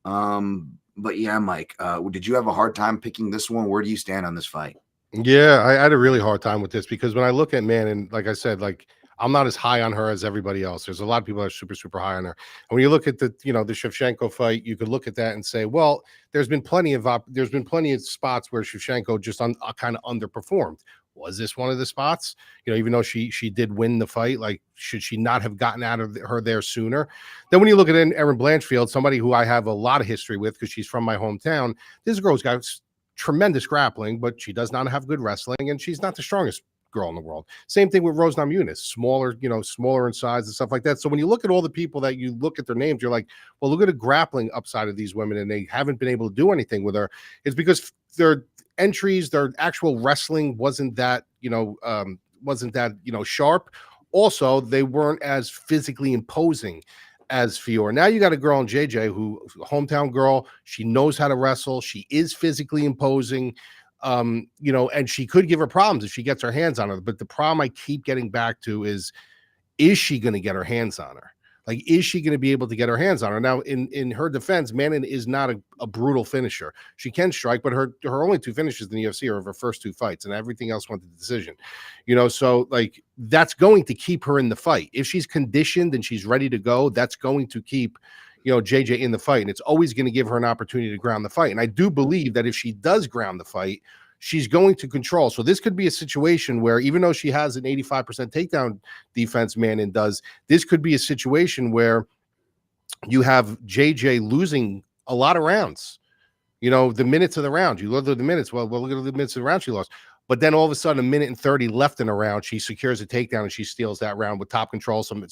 But yeah, Mike, did you have a hard time picking this one? Where do you stand on this fight? Yeah, I had a really hard time with this because when I look at Manon, like I said, I'm not as high on her as everybody else. There's a lot of people that are super, super high on her. And when you look at the Shevchenko fight, you could look at that and say, well, there's been plenty of spots where Shevchenko just kind of underperformed. Was this one of the spots? Even though she did win the fight, should she not have gotten out of her there sooner? Then when you look at Erin Blanchfield, somebody who I have a lot of history with because she's from my hometown, this girl's got tremendous grappling, but she does not have good wrestling, and she's not the strongest girl in the world. Same thing with Rose Namajunas, smaller in size and stuff like that. So when you look at all the people that you look at their names, you're like, well, look at the grappling upside of these women, and they haven't been able to do anything with her. It's because their entries, their actual wrestling wasn't that sharp. Also, they weren't as physically imposing as Fior. Now you got a girl in JJ who, hometown girl, she knows how to wrestle. She is physically imposing. And she could give her problems if she gets her hands on her. But the problem I keep getting back to is she going to get her hands on her? Is she going to be able to get her hands on her? Now, in her defense, Manon is not a brutal finisher. She can strike, but her only two finishes in the UFC are of her first two fights, and everything else went to decision. So that's going to keep her in the fight. If she's conditioned and she's ready to go, that's going to keep JJ in the fight, and it's always going to give her an opportunity to ground the fight. And I do believe that if she does ground the fight, she's going to control. So this could be a situation where, even though she has an 85% takedown defense, Manon does, this could be a situation where you have JJ losing a lot of rounds. The minutes of the round. You look at the minutes. Well, look at the minutes of the round she lost. But then all of a sudden, a minute and 30 left in a round, she secures a takedown and she steals that round with top control, some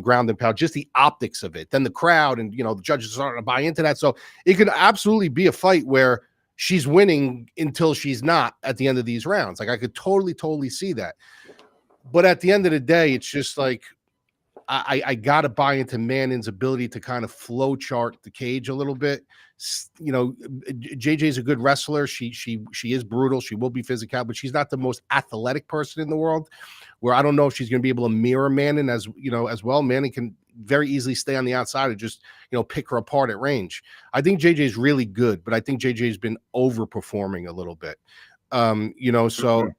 ground and pound, just the optics of it. Then the crowd and the judges are starting to buy into that. So it could absolutely be a fight where she's winning until she's not at the end of these rounds. I could totally see that. But at the end of the day, it's just I got to buy into Manon's ability to kind of flow chart the cage a little bit. JJ's a good wrestler. She is brutal. She will be physical, but she's not the most athletic person in the world, where I don't know if she's going to be able to mirror Manon as well. Manon can very easily stay on the outside and just, pick her apart at range. I think JJ is really good, but I think JJ's been overperforming a little bit. So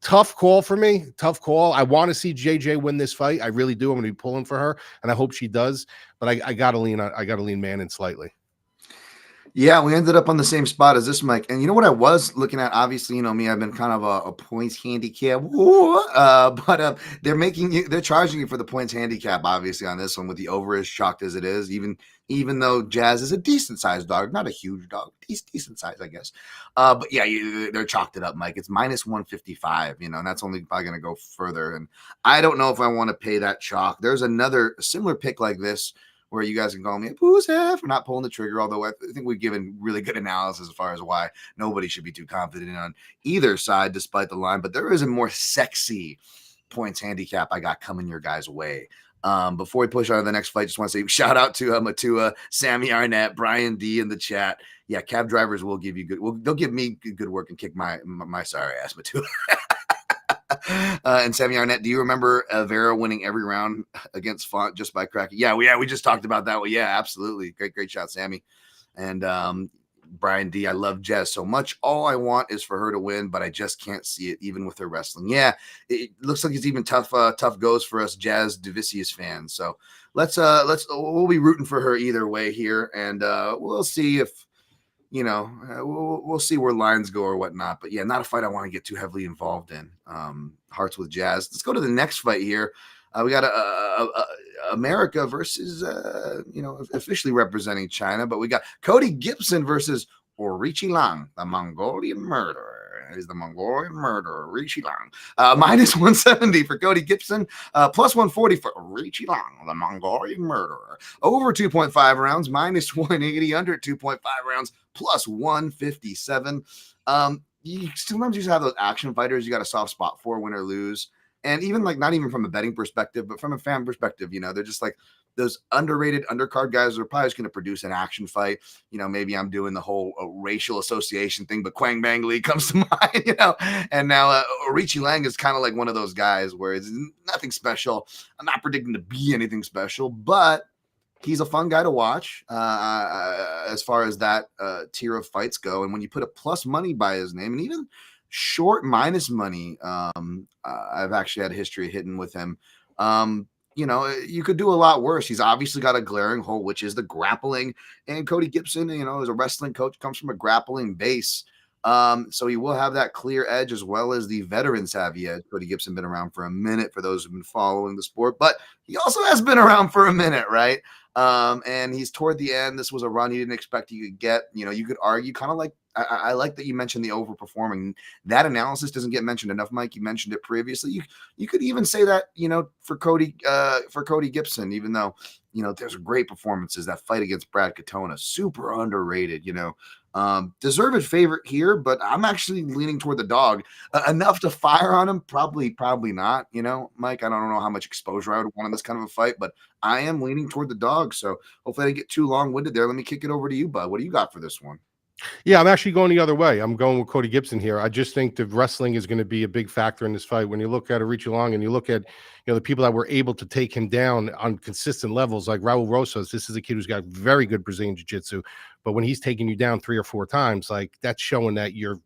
tough call for me. Tough call. I want to see JJ win this fight. I really do. I'm going to be pulling for her, and I hope she does. But I got to lean Manon slightly. Yeah, we ended up on the same spot as this, Mike. And you know what I was looking at? Obviously, you know me, I've been kind of a points handicap. But they're charging you for the points handicap, obviously, on this one with the over as shocked as it is, even though Jazz is a decent sized dog, not a huge dog, decent size, I guess. But yeah, they're chalked it up, Mike. It's minus 155, you know, and that's only probably going to go further. And I don't know if I want to pay that chalk. There's another similar pick like this where you guys can call me a pussy for not pulling the trigger, although I think we've given really good analysis as far as why nobody should be too confident on either side, despite the line. But there is a more sexy points handicap I got coming your guys' way. Before we push on to the next fight, just want to say shout out to Matua, Sammy Arnett, Brian D in the chat. Yeah, cab drivers will give you good. Well, they'll give me good work and kick my sorry ass, Matua. And Sammy Arnett, do you remember Vera winning every round against Font just by cracking? Yeah, we just talked about that. Well, yeah, absolutely. Great shot, Sammy. And Brian D, I love Jess so much. All I want is for her to win, but I just can't see it even with her wrestling. Yeah, it looks like it's even tough goes for us Jasudavicius fans. So we'll be rooting for her either way here, and we'll see if we'll see where lines go or whatnot. But yeah, not a fight I want to get too heavily involved in. Hearts with Jazz. Let's go to the next fight here. We got America versus, officially representing China, but we got Cody Gibson versus Aoriqileng, the Mongolian murderer. He's the Mongolian murderer, Aoriqileng. Minus 170 for Cody Gibson, plus 140 for Aoriqileng, the Mongolian murderer. Over 2.5 rounds, minus 180, under 2.5 rounds, plus 157. Sometimes you just have those action fighters you got a soft spot for, win or lose. And even like not even from a betting perspective, but from a fan perspective, they're just like those underrated undercard guys are probably just going to produce an action fight. Maybe I'm doing the whole racial association thing, but Quang Bang Lee comes to mind, and now Aoriqileng is kind of like one of those guys where it's nothing special. I'm not predicting to be anything special, but he's a fun guy to watch as far as that tier of fights go. And when you put a plus money by his name and even short minus money, I've actually had a history of hitting with him. You could do a lot worse. He's obviously got a glaring hole, which is the grappling. And Cody Gibson, as a wrestling coach, comes from a grappling base. So he will have that clear edge as well as the veteran savvy edge. Cody Gibson been around for a minute for those who've been following the sport, but he also has been around for a minute, right? And he's toward the end. This was a run he didn't expect he could get. You could argue kind of like I like that you mentioned the overperforming. That analysis doesn't get mentioned enough, Mike. You mentioned it previously. You could even say that, for Cody Gibson, even though, there's great performances. That fight against Brad Katona, super underrated, deserved favorite here, but I'm actually leaning toward the dog enough to fire on him. Probably not, Mike. I don't know how much exposure I would want in this kind of a fight, but I am leaning toward the dog. So hopefully I didn't get too long-winded there. Let me kick it over to you, bud. What do you got for this one? Yeah, I'm actually going the other way. I'm going with Cody Gibson here. I just think the wrestling is going to be a big factor in this fight. When you look at Aoriqileng and you look at, the people that were able to take him down on consistent levels, like Raul Rosas, this is a kid who's got very good Brazilian jiu-jitsu. But when he's taking you down 3 or 4 times, like that's showing that your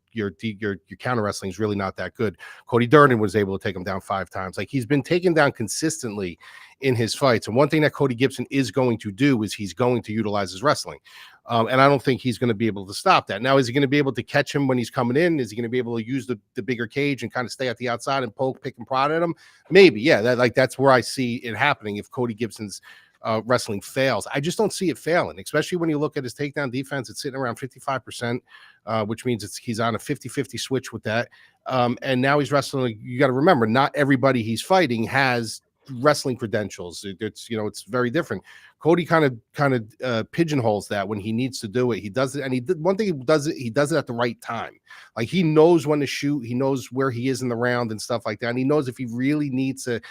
counter wrestling is really not that good. Cody Jourdain was able to take him down 5 times. Like he's been taken down consistently in his fights. And one thing that Cody Gibson is going to do is he's going to utilize his wrestling. And I don't think he's going to be able to stop that. Now, is he going to be able to catch him when he's coming in? Is he going to be able to use the bigger cage and kind of stay at the outside and poke, pick, and prod at him? Maybe, yeah. That's where I see it happening if Cody Gibson's wrestling fails. I just don't see it failing, especially when you look at his takedown defense. It's sitting around 55%, which means he's on a 50-50 switch with that. And now he's wrestling. You got to remember, not everybody he's fighting has wrestling credentials. It's very different. Cody kind of pigeonholes that when he needs to do it. He does it, and one thing he does it at the right time. Like he knows when to shoot, he knows where he is in the round and stuff like that. And he knows if he really needs to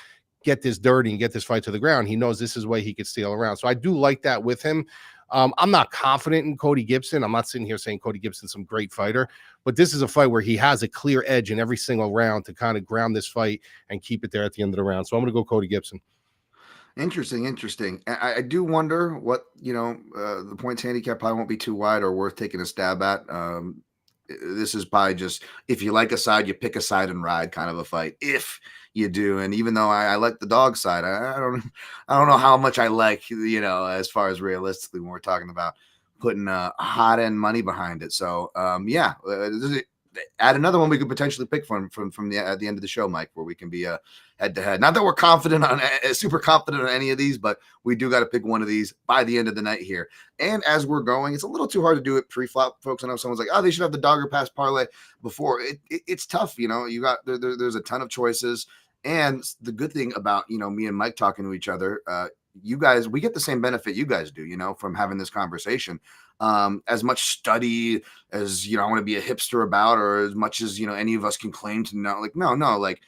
get this dirty and get this fight to the ground, he knows this is where he could steal around. So I do like that with him. I'm not confident in Cody Gibson. I'm not sitting here saying Cody Gibson's some great fighter, but this is a fight where he has a clear edge in every single round to kind of ground this fight and keep it there at the end of the round. So I'm going to go Cody Gibson. Interesting. I do wonder what, the points handicap probably won't be too wide or worth taking a stab at. This is probably just, if you like a side, you pick a side and ride kind of a fight. If you do, and even though I like the dog side, I don't know how much I like, as far as realistically when we're talking about putting hot end money behind it. So yeah, add another one we could potentially pick from the at the end of the show, Mike, where we can be head to head. Not that we're confident on super confident on any of these, but we do got to pick one of these by the end of the night here. And as we're going, it's a little too hard to do it pre-flop, folks. I know someone's like, oh, they should have the dogger pass parlay before. It's tough, you know. You got there's a ton of choices, and the good thing about me and Mike talking to each other, you guys, we get the same benefit you guys do, from having this conversation. As much study as I want to be a hipster about, or as much as any of us can claim to know. Like, no, like,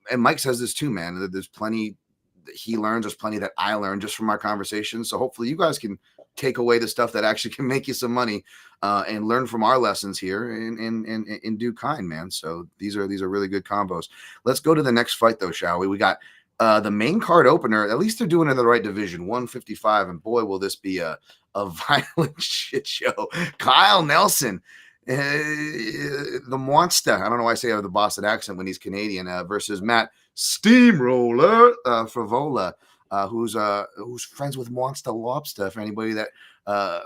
and Mike says this too, man. There's plenty that he learns. There's plenty that I learned just from our conversation. So hopefully you guys can take away the stuff that actually can make you some money, and learn from our lessons here in due kind, man. So these are really good combos. Let's go to the next fight though, shall we? We got the main card opener. At least they're doing it in the right division, 155, and boy, will this be a violent shit show. Kyle Nelson, the monster. I don't know why I say I have the Boston accent when he's Canadian, versus Matt Steamroller Frevola, who's friends with Monster Lobster. For anybody that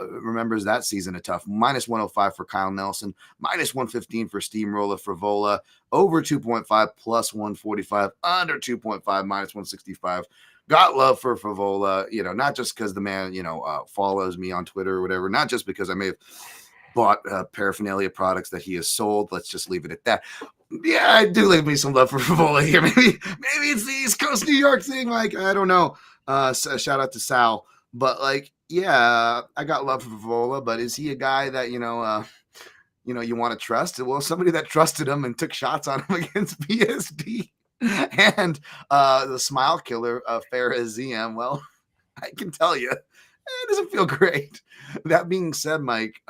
remembers that season of Tough, minus 105 for Kyle Nelson, minus 115 for Steamroller Frevola, over 2.5 plus 145, under 2.5 minus 165. Got love for Frevola, not just because the man, follows me on Twitter or whatever, not just because I may have bought paraphernalia products that he has sold. Let's just leave it at that. Yeah, I do leave me some love for Frevola here. Maybe it's the East Coast New York thing. Like, I don't know. So shout out to Sal. But like, yeah, I got love for Frevola, but is he a guy that, you want to trust? Well, somebody that trusted him and took shots on him against BSD. And the smile killer, Vera ZM, well, I can tell you, it doesn't feel great. That being said, Mike,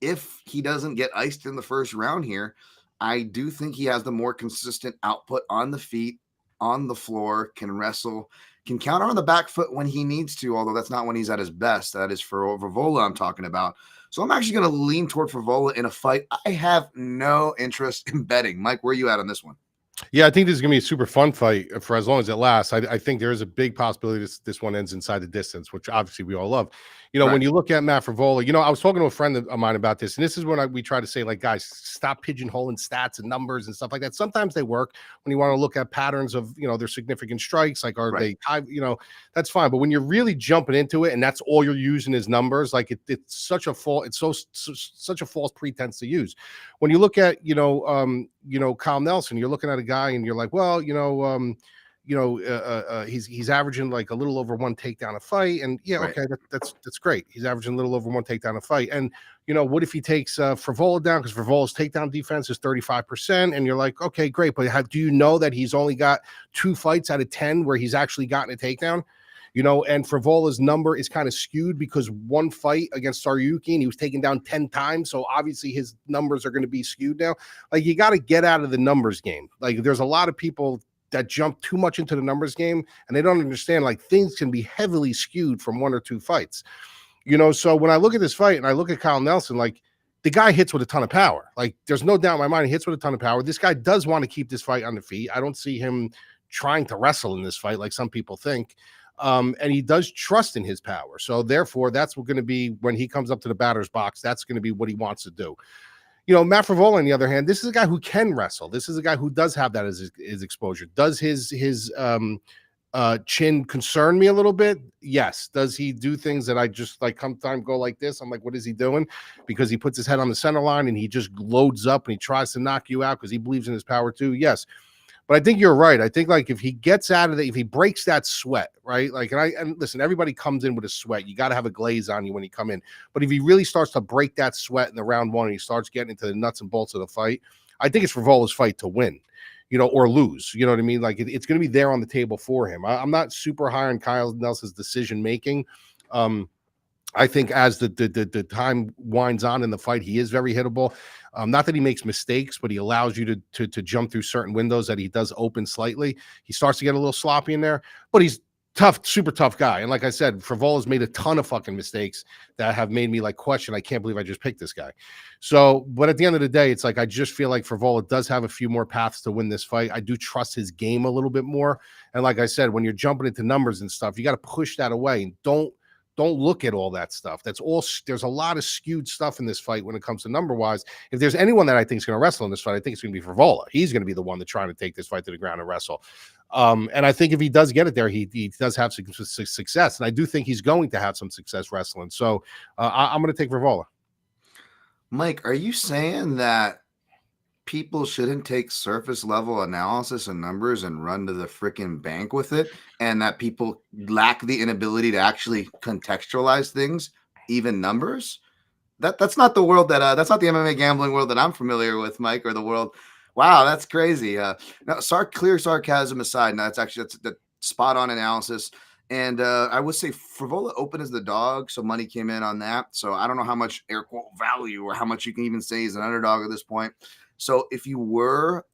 if he doesn't get iced in the first round here, I do think he has the more consistent output on the feet, on the floor, can wrestle, can counter on the back foot when he needs to, although that's not when he's at his best. That is for Frevola I'm talking about. So I'm actually going to lean toward Frevola in a fight I have no interest in betting. Mike, where are you at on this one? Yeah, I think this is going to be a super fun fight for as long as it lasts. I think there is a big possibility this one ends inside the distance, which obviously we all love. Right. When you look at Matt Frevola, I was talking to a friend of mine about this, and this is when we try to say, like, guys, stop pigeonholing stats and numbers and stuff like that. Sometimes they work when you want to look at patterns of, their significant strikes, like, are they high, that's fine. But when you're really jumping into it and that's all you're using is numbers, like it's such a such a false pretense to use. When you look at, Kyle Nelson, you're looking at a guy and you're like, well, he's averaging like a little over one takedown a fight, and okay, that's great. He's averaging a little over one takedown a fight, and what if he takes Frevola down, because Frevola's takedown defense is 35%, and you're like, okay, great, but do you know that he's only got 2 fights out of 10 where he's actually gotten a takedown? And Frevola's number is kind of skewed because one fight against Aoriqileng, he was taken down 10 times. So obviously his numbers are going to be skewed now. Like, you got to get out of the numbers game. Like, there's a lot of people that jump too much into the numbers game, and they don't understand, like, things can be heavily skewed from 1 or 2 fights. So when I look at this fight and I look at Kyle Nelson, like, the guy hits with a ton of power. Like, there's no doubt in my mind he hits with a ton of power. This guy does want to keep this fight on the feet. I don't see him trying to wrestle in this fight like some people think. And he does trust in his power. So therefore, that's going to be, when he comes up to the batter's box, that's going to be what he wants to do. Matt Frevola, on the other hand, this is a guy who can wrestle. This is a guy who does have that as his exposure. Does his chin concern me a little bit? Yes. Does he do things that I just like sometimes go like this? I'm like, what is he doing? Because he puts his head on the center line and he just loads up and he tries to knock you out because he believes in his power too. Yes. But I think you're right. I think, like, if he gets out of it, if he breaks that sweat, right? Like, and listen, everybody comes in with a sweat. You got to have a glaze on you when you come in. But if he really starts to break that sweat in the round one and he starts getting into the nuts and bolts of the fight, I think it's Frevola's fight to win, or lose. You know what I mean? Like, it's going to be there on the table for him. I'm not super high on Kyle Nelson's decision making. I think as the time winds on in the fight, he is very hittable. Not that he makes mistakes, but he allows you to jump through certain windows that he does open slightly. He starts to get a little sloppy in there, but he's tough, super tough guy. And like I said, Frevola's made a ton of fucking mistakes that have made me like question, I can't believe I just picked this guy. So, but at the end of the day, it's like, I just feel like Frevola does have a few more paths to win this fight. I do trust his game a little bit more. And like I said, when you're jumping into numbers and stuff, you got to push that away and don't don't look at all that stuff. That's all. There's a lot of skewed stuff in this fight when it comes to number wise. If there's anyone that I think is going to wrestle in this fight, I think it's going to be Frevola. He's going to be the one that's trying to take this fight to the ground and wrestle. And I think if he does get it there, he does have success. And I do think he's going to have some success wrestling. So I'm going to take Frevola. Mike, are you saying that people shouldn't take surface level analysis and numbers and run to the freaking bank with it, and that people lack the inability to actually contextualize things, even numbers? That's not the world that that's not the MMA gambling world that I'm familiar with, Mike, or the world. Wow, that's crazy. Now, clear sarcasm aside, now that's the spot on analysis. And I would say Frevola opened as the dog, so money came in on that. So I don't know how much air quote value or how much you can even say he's an underdog at this point. So if you were,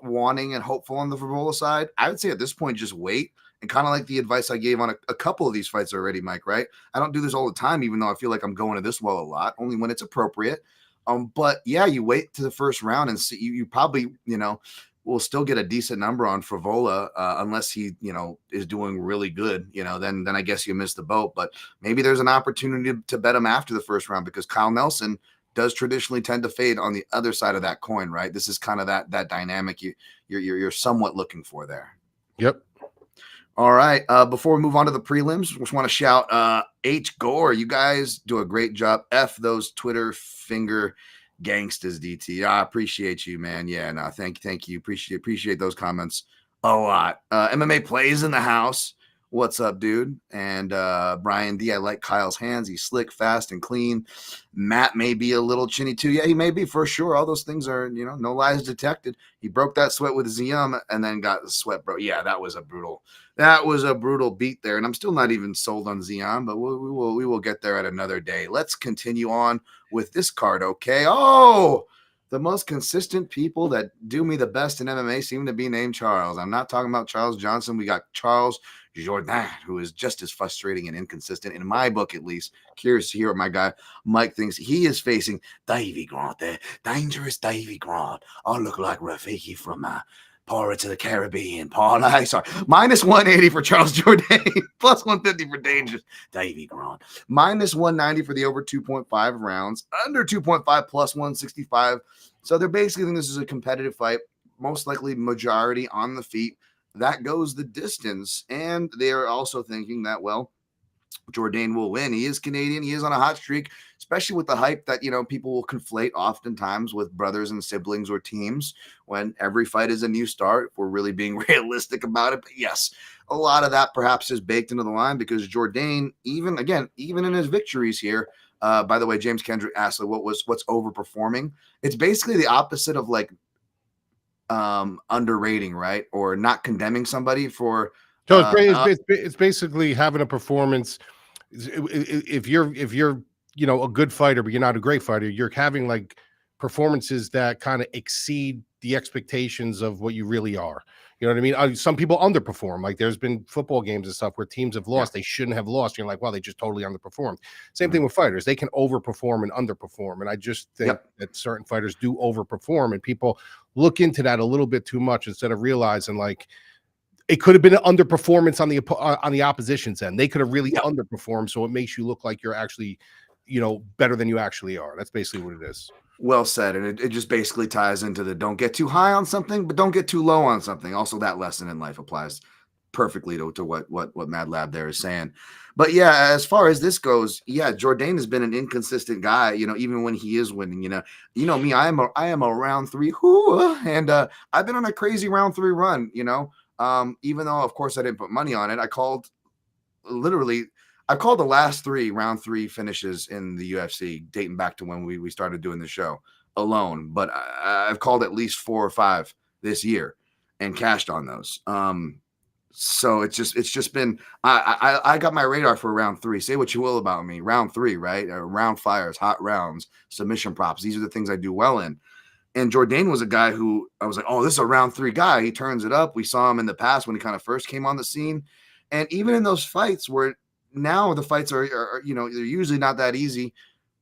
wanting and hopeful on the Frevola side, I would say at this point, just wait. And kind of like the advice I gave on a couple of these fights already, Mike, right? I don't do this all the time, even though I feel like I'm going to this well a lot, only when it's appropriate. But yeah, you wait to the first round and see, you probably, will still get a decent number on Frevola, unless he, is doing really good, then I guess you missed the boat. But maybe there's an opportunity to bet him after the first round, because Kyle Nelson does traditionally tend to fade on the other side of that coin, right? This is kind of that dynamic you're somewhat looking for there. Yep. All right. Before we move on to the prelims, just want to shout H Gore. You guys do a great job. F those Twitter finger gangsters, DT. I appreciate you, man. Yeah, no, thank you. Appreciate those comments a lot. MMA plays in the house. What's up, dude? And Brian D, I like Kyle's hands. He's slick, fast, and clean. Matt may be a little chinny too. Yeah, he may be, for sure. All those things are, no lies detected. He broke that sweat with Ziam and then got the sweat, bro. Yeah, that was a brutal beat there. And I'm still not even sold on Ziam, but we will get there at another day. Let's continue on with this card, okay? Oh, the most consistent people that do me the best in MMA seem to be named Charles. I'm not talking about Charles Johnson. We got Charles Jourdain, who is just as frustrating and inconsistent, in my book at least. Curious to hear what my guy Mike thinks. He is facing Davey Grant there. Dangerous Davey Grant. I look like Rafiki from Pirates of the Caribbean. Sorry. Minus 180 for Charles Jourdain. Plus 150 for Dangerous Davey Grant. Minus 190 for the over 2.5 rounds. Under 2.5 plus 165. So they're basically thinking this is a competitive fight. Most likely majority on the feet. That goes the distance. And they are also thinking that, well, Jourdain will win. He is Canadian. He is on a hot streak, especially with the hype that, people will conflate oftentimes with brothers and siblings or teams when every fight is a new start, if we're really being realistic about it. But yes, a lot of that perhaps is baked into the line, because Jourdain, even in his victories here, by the way, James Kendrick asked what's overperforming. It's basically the opposite of like underrating, right? Or not condemning somebody for it's basically having a performance. If you're a good fighter, but you're not a great fighter, you're having like performances that kind of exceed the expectations of what you really are. You know what I mean? Some people underperform. Like there's been football games and stuff where teams have lost. They shouldn't have lost. You're like, well, they just totally underperformed. Same thing with fighters. They can overperform and underperform. And I just think that certain fighters do overperform, and people look into that a little bit too much instead of realizing like it could have been an underperformance on the opposition's end. They could have really underperformed. So it makes you look like you're actually, better than you actually are. That's basically what it is. Well said. And it just basically ties into the don't get too high on something, but don't get too low on something. Also, that lesson in life applies perfectly to what Madlab there is saying. But yeah, as far as this goes, Jourdain has been an inconsistent guy, even when he is winning, me, I am a round three, and I've been on a crazy round three run, even though of course I didn't put money on it. I called the last round three finishes in the UFC dating back to when we started doing the show alone, but I've called at least 4 or 5 this year and cashed on those. So it's just been, I got my radar for round 3. Say what you will about me. Round 3, right? Round fires, hot rounds, submission props. These are the things I do well in. And Jourdain was a guy who I was like, oh, this is a round 3 guy. He turns it up. We saw him in the past when he kind of first came on the scene. And even in those fights where now the fights are they're usually not that easy.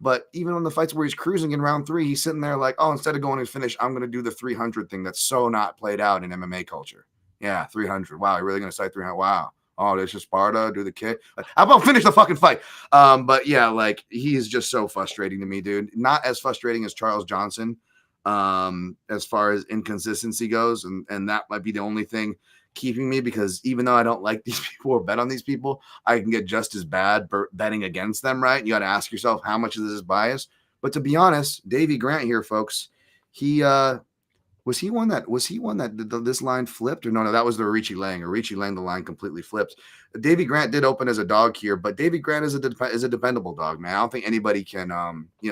But even on the fights where he's cruising in round 3, he's sitting there like, oh, instead of going to finish, I'm going to do the 300 thing that's so not played out in MMA culture. Yeah, 300. Wow, you're really going to cite 300? Wow. Oh, there's just Sparta, do the kick. How about finish the fucking fight? But yeah, like he's just so frustrating to me, dude. Not as frustrating as Charles Johnson, as far as inconsistency goes, and that might be the only thing keeping me, because even though I don't like these people or bet on these people, I can get just as bad betting against them, right? You got to ask yourself how much of this is bias. But to be honest, Davey Grant here, folks, he was he one that this line flipped, or no, that was the Aoriqileng, the line completely flipped. Davey Grant did open as a dog here, but Davey Grant is a dependable dog, man. I don't think anybody can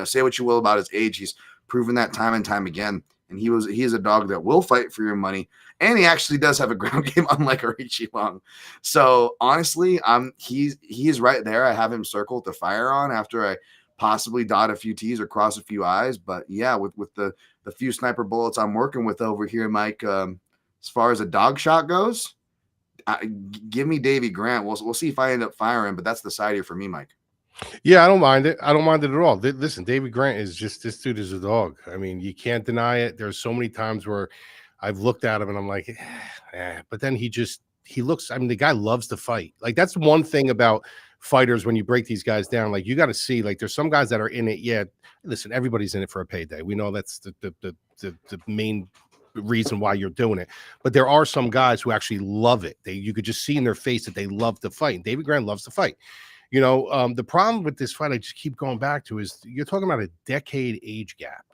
say what you will about his age. He's proven that time and time again. And he is a dog that will fight for your money. And he actually does have a ground game, unlike Aoriqileng. So honestly, he is right there. I have him circled to fire on after I possibly dot a few T's or cross a few I's. But yeah, with the few sniper bullets I'm working with over here, Mike, as far as a dog shot goes, give me Davey Grant. We'll see if I end up firing, but that's the side here for me, Mike. Yeah, I don't mind it. I don't mind it at all. Listen, David Grant is just, this dude is a dog. I mean, you can't deny it. There's so many times where I've looked at him and I'm like, but then he looks, I mean, the guy loves to fight. Like, that's one thing about fighters when you break these guys down. Like, you got to see, like, there's some guys that are in it. Yeah, listen, everybody's in it for a payday. We know that's the main reason why you're doing it. But there are some guys who actually love it. You could just see in their face that they love to fight. And David Grant loves to fight. You know, the problem with this fight, I just keep going back to, is you're talking about a decade age gap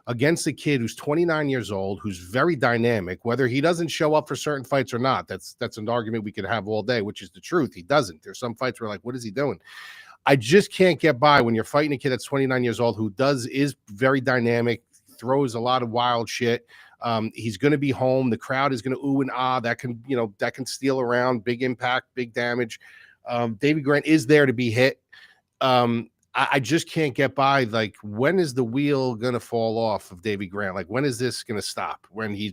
against a kid who's 29 years old, who's very dynamic. Whether he doesn't show up for certain fights or not, that's an argument we could have all day, which is the truth. He doesn't. There's some fights where, like, what is he doing? I just can't get by when you're fighting a kid that's 29 years old who is very dynamic, throws a lot of wild shit. He's going to be home. The crowd is going to ooh and ah. That can steal around, big impact, big damage. Davey Grant is there to be hit. I just can't get by. Like, when is the wheel gonna fall off of Davey Grant? Like, when is this gonna stop? When he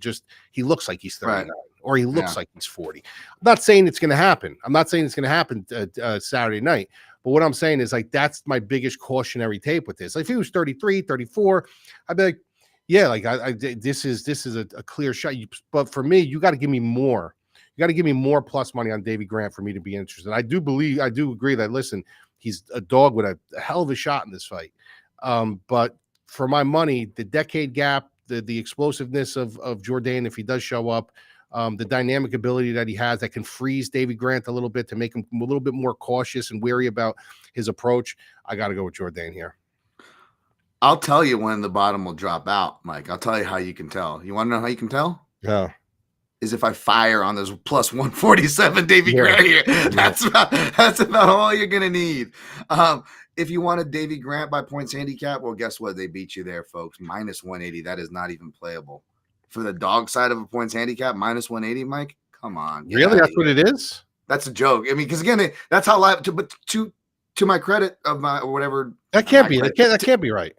looks like he's 39, right, or he looks like he's 40. I'm not saying it's gonna happen. Saturday night. But what I'm saying is, like, that's my biggest cautionary tape with this. Like, if he was 33, 34, I'd be like, yeah, like, this is a clear shot. But for me, you got to give me more. You got to give me more plus money on Davey Grant for me to be interested. I do agree that, listen, he's a dog with a hell of a shot in this fight. But for my money, the decade gap, the explosiveness of Jourdain, if he does show up, the dynamic ability that he has that can freeze Davey Grant a little bit to make him a little bit more cautious and wary about his approach, I got to go with Jourdain here. I'll tell you when the bottom will drop out, Mike. I'll tell you how you can tell. You want to know how you can tell? Yeah. Is if I fire on this plus 147 Davey Grant here. That's about all you're gonna need. If you wanted Davey Grant by points handicap, well, guess what? They beat you there, folks. Minus 180. That is not even playable. For the dog side of a points handicap, minus 180, Mike. Come on. Really? That's what it is? That's a joke. I mean, because again, that's how live. But to my credit of my or whatever. That can't be. That can't be right.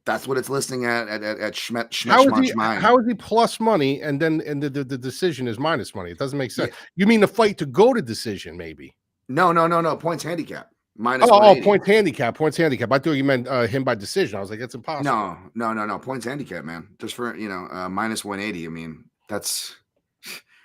That's what it's listing at How is he plus money and the decision is minus money? It doesn't make sense. Yeah. You mean the fight to go to decision, maybe? No. Points handicap. Minus points handicap. I thought you meant him by decision. I was like, that's impossible. No. Points handicap, man. Just for minus 180. I mean, that's,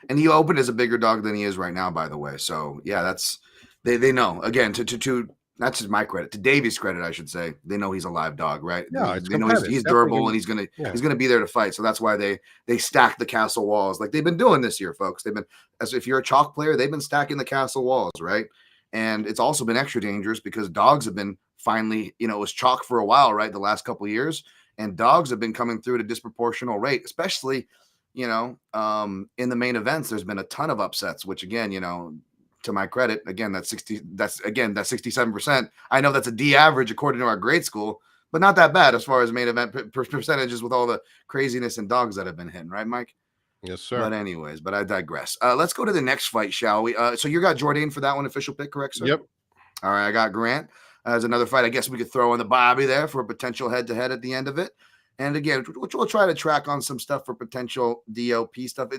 and he opened as a bigger dog than he is right now, by the way. So yeah, that's they know. Again, to that's just my credit. To Davey's credit, I should say. They know he's a live dog, right? Yeah, they know he's durable and he's gonna be there to fight. So that's why they stack the castle walls like they've been doing this year, folks. They've been, as if you're a chalk player, they've been stacking the castle walls, right? And it's also been extra dangerous because dogs have been finally, it was chalk for a while, right? The last couple of years, and dogs have been coming through at a disproportional rate, especially, in the main events. There's been a ton of upsets, which again, to my credit, again, that's 67%. I know that's a D average according to our grade school, but not that bad as far as main event percentages with all the craziness and dogs that have been hitting, right, Mike? Yes, sir. But anyways, I digress. Let's go to the next fight, shall we? So you got Jourdain for that one, official pick, correct, sir? Yep. All right, I got Grant as another fight. I guess we could throw in the Bobby there for a potential head-to-head at the end of it. And again, we'll try to track on some stuff for potential DOP stuff.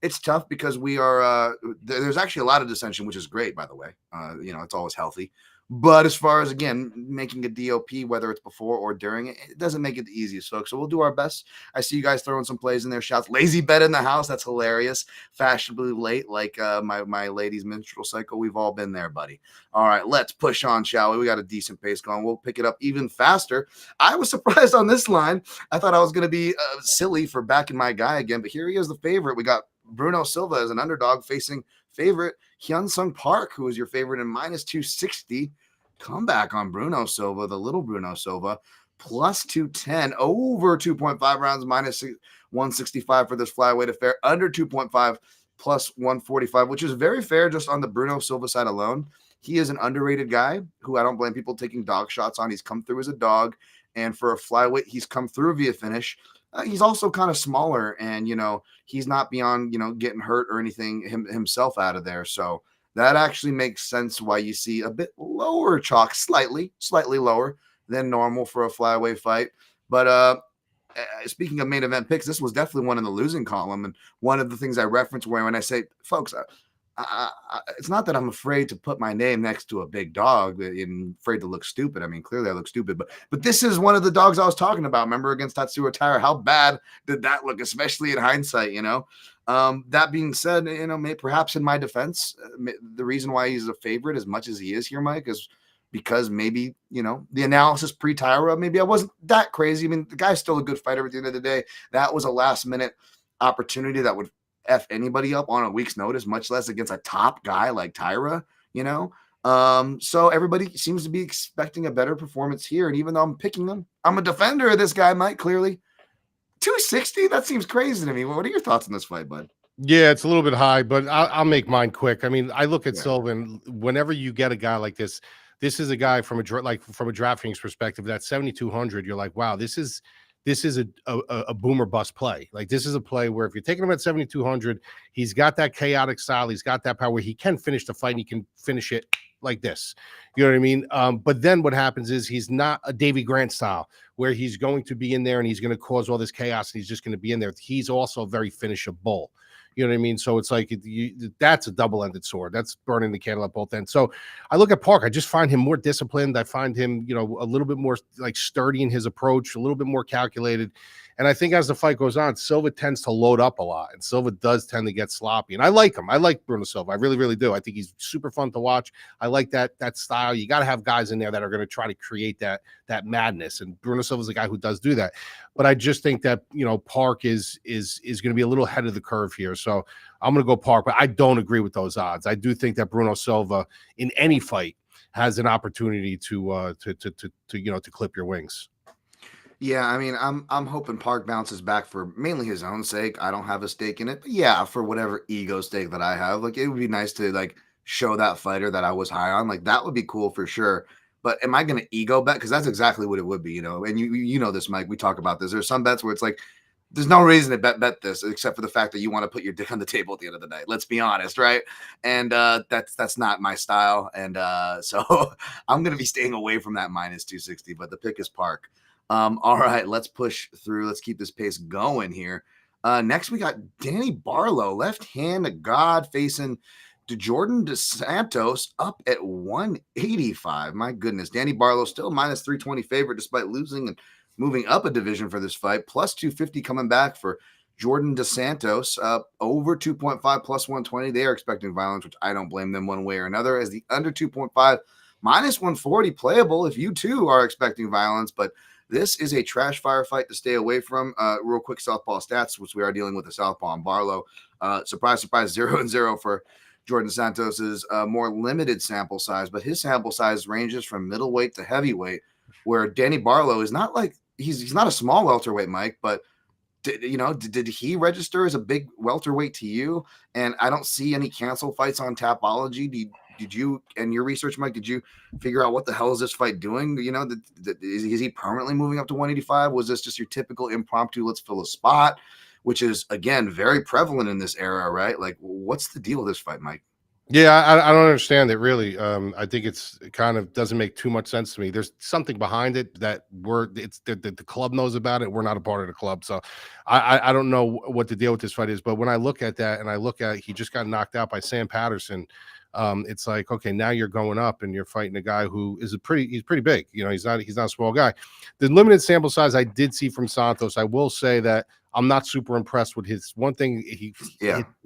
It's tough because we are there's actually a lot of dissension, which is great, by the way. It's always healthy. But as far as, again, making a DOP, whether it's before or during it, it doesn't make it the easiest, folks. So we'll do our best. I see you guys throwing some plays in there. Shouts, lazy bet in the house. That's hilarious. Fashionably late, like my lady's menstrual cycle. We've all been there, buddy. All right, let's push on, shall we? We got a decent pace going. We'll pick it up even faster. I was surprised on this line. I thought I was going to be silly for backing my guy again, but here he is, the favorite. We got Bruno Silva as an underdog facing favorite HyunSung Park, who is your favorite, in minus 260. Comeback on Bruno Silva, the little Bruno Silva, plus 210, over 2.5 rounds, minus 165 for this flyweight affair, under 2.5, plus 145, which is very fair just on the Bruno Silva side alone. He is an underrated guy who I don't blame people taking dog shots on. He's come through as a dog, and for a flyweight, he's come through via finish. He's also kind of smaller, and, he's not beyond, getting hurt or anything himself out of there. So that actually makes sense why you see a bit lower chalk, slightly lower than normal for a flyweight fight. But speaking of main event picks, this was definitely one in the losing column. And one of the things I reference when I say, folks, it's not that I'm afraid to put my name next to a big dog and afraid to look stupid. I mean, clearly I look stupid, but this is one of the dogs I was talking about. Remember, against Tatsuro Taira, how bad did that look, especially in hindsight, That being said, perhaps in my defense, the reason why he's a favorite as much as he is here, Mike, is because maybe, the analysis pre-Taira, maybe I wasn't that crazy. I mean, the guy's still a good fighter at the end of the day. That was a last-minute opportunity that would F anybody up on a week's notice, much less against a top guy like Taira, So everybody seems to be expecting a better performance here. And even though I'm picking them, I'm a defender of this guy, Mike, clearly. 260? That seems crazy to me. What are your thoughts on this fight, bud? Yeah, it's a little bit high, but I'll make mine quick. I mean, I look at Silva, and whenever you get a guy like this is a guy from a DraftKings perspective, that 7,200, you're like, wow, this is a boomer bust play. Like, this is a play where if you're taking him at 7,200, he's got that chaotic style. He's got that power. He can finish the fight. And he can finish it like this. You know what I mean? But then what happens is he's not a Davey Grant style where he's going to be in there and he's going to cause all this chaos and he's just going to be in there. He's also very finishable. You know what I mean? So it's like that's a double-ended sword. That's burning the candle at both ends. So I look at Park. I just find him more disciplined. I find him, a little bit more like sturdy in his approach, a little bit more calculated. And I think as the fight goes on, Silva tends to load up a lot, and Silva does tend to get sloppy. And I like him. I like Bruno Silva. I really, really do. I think he's super fun to watch. I like that style. You got to have guys in there that are going to try to create that madness. And Bruno Silva is a guy who does do that. But I just think that Park is going to be a little ahead of the curve here. So I'm going to go Park, but I don't agree with those odds. I do think that Bruno Silva in any fight has an opportunity to clip your wings. Yeah, I mean, I'm hoping Park bounces back for mainly his own sake. I don't have a stake in it, but yeah, for whatever ego stake that I have, like, it would be nice to show that fighter that I was high on. Like, that would be cool for sure. But am I going to ego bet? Because that's exactly what it would be, And you know this, Mike. We talk about this. There's some bets where it's like, there's no reason to bet this except for the fact that you want to put your dick on the table at the end of the night. Let's be honest, right? And that's not my style. And so I'm going to be staying away from that minus 260. But the pick is Park. All right, let's push through. Let's keep this pace going here. Next, we got Danny Barlow, left hand of God, facing Djorden de Santos, up at 185. My goodness, Danny Barlow still minus 320 favorite despite losing and moving up a division for this fight. Plus 250 coming back for Djorden de Santos, over 2.5 plus 120. They are expecting violence, which I don't blame them one way or another, as the under 2.5 minus 140 playable if you too are expecting violence. But this is a trash fire fight to stay away from. Real quick southpaw stats, which we are dealing with the southpaw and Barlow. Surprise, surprise, 0-0 for Djorden Santos's more limited sample size, but his sample size ranges from middleweight to heavyweight, where Danny Barlow is not like he's not a small welterweight, Mike, but did he register as a big welterweight to you? And I don't see any cancel fights on Tapology. Did you, and your research, Mike, did you figure out what the hell is this fight doing? Is he permanently moving up to 185? Was this just your typical impromptu, let's fill a spot, which is, again, very prevalent in this era, right? Like, what's the deal with this fight, Mike? Yeah, I don't understand it, really. I think it kind of doesn't make too much sense to me. There's something behind it that the club knows about it. We're not a part of the club. So I don't know what the deal with this fight is. But when I look at that and I look at he just got knocked out by Sam Patterson It's like, okay, now you're going up and you're fighting a guy who is he's pretty big. You know, he's not a small guy. The limited sample size I did see from Santos, I will say that I'm not super impressed with his one thing.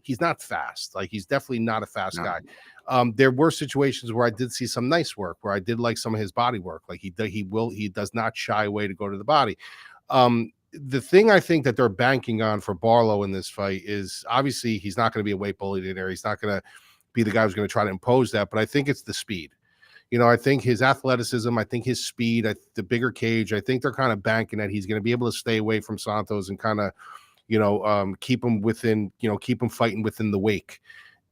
He's not fast. Like, he's definitely not a fast guy. There were situations where I did see some nice work, where I did like some of his body work. Like, he does not shy away to go to the body. The thing I think that they're banking on for Barlow in this fight is, obviously he's not going to be a weight bully there. He's not going to be the guy who's going to try to impose that, but I think it's the speed. You know, I think his athleticism, I think his speed, the bigger cage, I think they're kind of banking that he's going to be able to stay away from Santos and kind of, keep him fighting within the wake.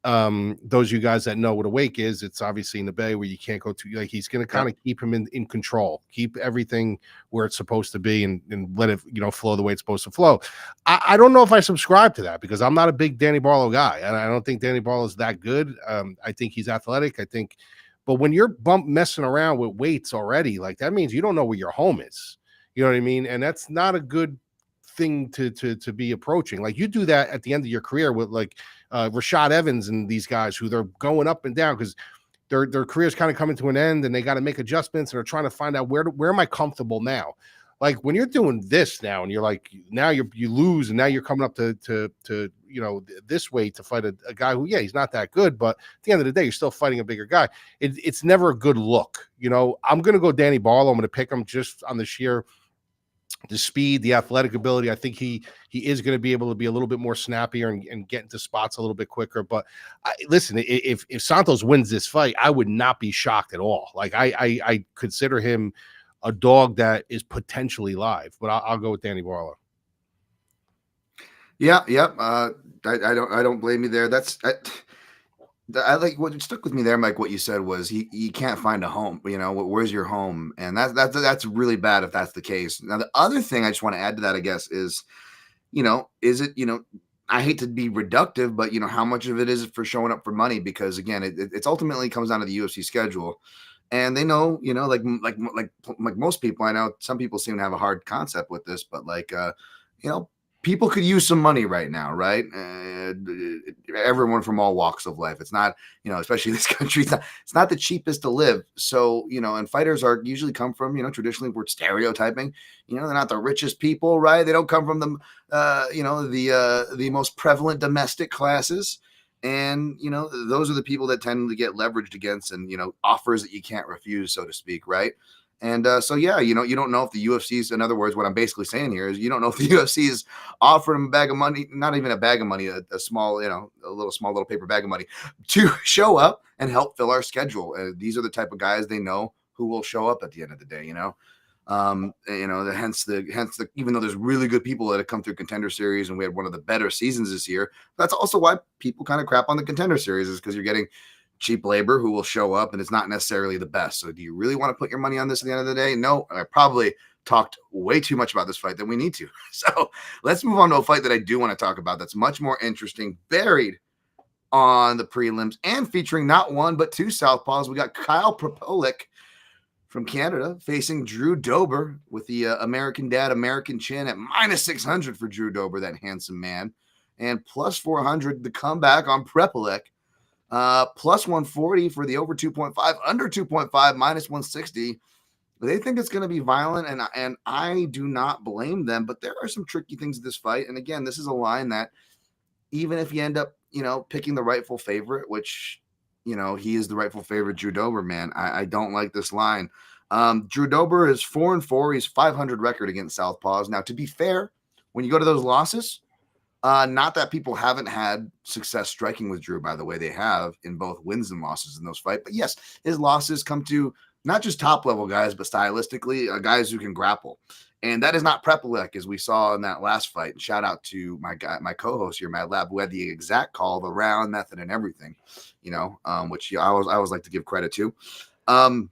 Those of you guys that know what a wake is, it's obviously in the bay where you can't go to, like, he's going to kind of keep him in control, keep everything where it's supposed to be, and let it, flow the way it's supposed to flow. I don't know if I subscribe to that, because I'm not a big Danny Barlow guy, and I don't think Danny Barlow is that good. I think he's athletic. But when you're messing around with weights already, like, that means you don't know where your home is. You know what I mean? And that's not a good thing to be approaching. Like, you do that at the end of your career with, like, Rashad Evans and these guys, who they're going up and down because their careers kind of coming to an end, and they got to make adjustments, and they're trying to find out where am I comfortable now. Like, when you're doing this now, and you're like, now you lose, and now you're coming up to this way to fight a guy who, he's not that good, but at the end of the day, you're still fighting a bigger guy. It's never a good look. I'm going to go Danny Barlow. I'm going to pick him just on the speed, the athletic ability. I think he is going to be able to be a little bit more snappier and get into spots a little bit quicker. But listen, if Santos wins this fight, I would not be shocked at all. Like, I consider him a dog that is potentially live, but I'll go with Danny Barlow. Yeah. I don't blame you there. I like what stuck with me there, Mike. What you said was he can't find a home. Where's your home? And that's really bad if that's the case. Now, the other thing I just want to add to that, I guess, is, is it, I hate to be reductive, but how much of it is for showing up for money? Because again, it's ultimately comes down to the UFC schedule, and they know, like most people I know, some people seem to have a hard concept with this, but people could use some money right now, right? Everyone from all walks of life. It's not, especially this country, it's not the cheapest to live. So, and fighters are usually come from, traditionally we're stereotyping, they're not the richest people, right? They don't come from the most prevalent domestic classes. And, those are the people that tend to get leveraged against and, offers that you can't refuse, so to speak, right? And so, you don't know if the UFC's, in other words, what I'm basically saying here is you don't know if the UFC is offering a bag of money, not even a bag of money, a small, small little paper bag of money to show up and help fill our schedule. These are the type of guys they know who will show up at the end of the day, hence the, even though there's really good people that have come through Contender Series and we had one of the better seasons this year, that's also why people kind of crap on the Contender Series, is because you're getting cheap labor who will show up, and it's not necessarily the best. So do you really want to put your money on this at the end of the day? No, I probably talked way too much about this fight than we need to. So let's move on to a fight that I do want to talk about that's much more interesting, buried on the prelims and featuring not one, but two southpaws. We got Kyle Prepolec from Canada facing Drew Dober with the American dad, American chin at -600 for Drew Dober, that handsome man, and +400 the comeback on Prepolec. +140 for the over 2.5, under 2.5, -160. They think it's going to be violent, and I do not blame them, but there are some tricky things in this fight. And again, this is a line that even if you end up, picking the rightful favorite, which, he is the rightful favorite, Drew Dober, man, I don't like this line. Drew Dober is 4-4. He's 500 record against southpaws. Now, to be fair, when you go to those losses, not that people haven't had success striking with Drew, by the way, they have in both wins and losses in those fights. But yes, his losses come to not just top level guys, but stylistically guys who can grapple. And that is not Prepolec, as we saw in that last fight. And shout out to my co-host here, Madlab, who had the exact call, the round method and everything, which I always like to give credit to. And,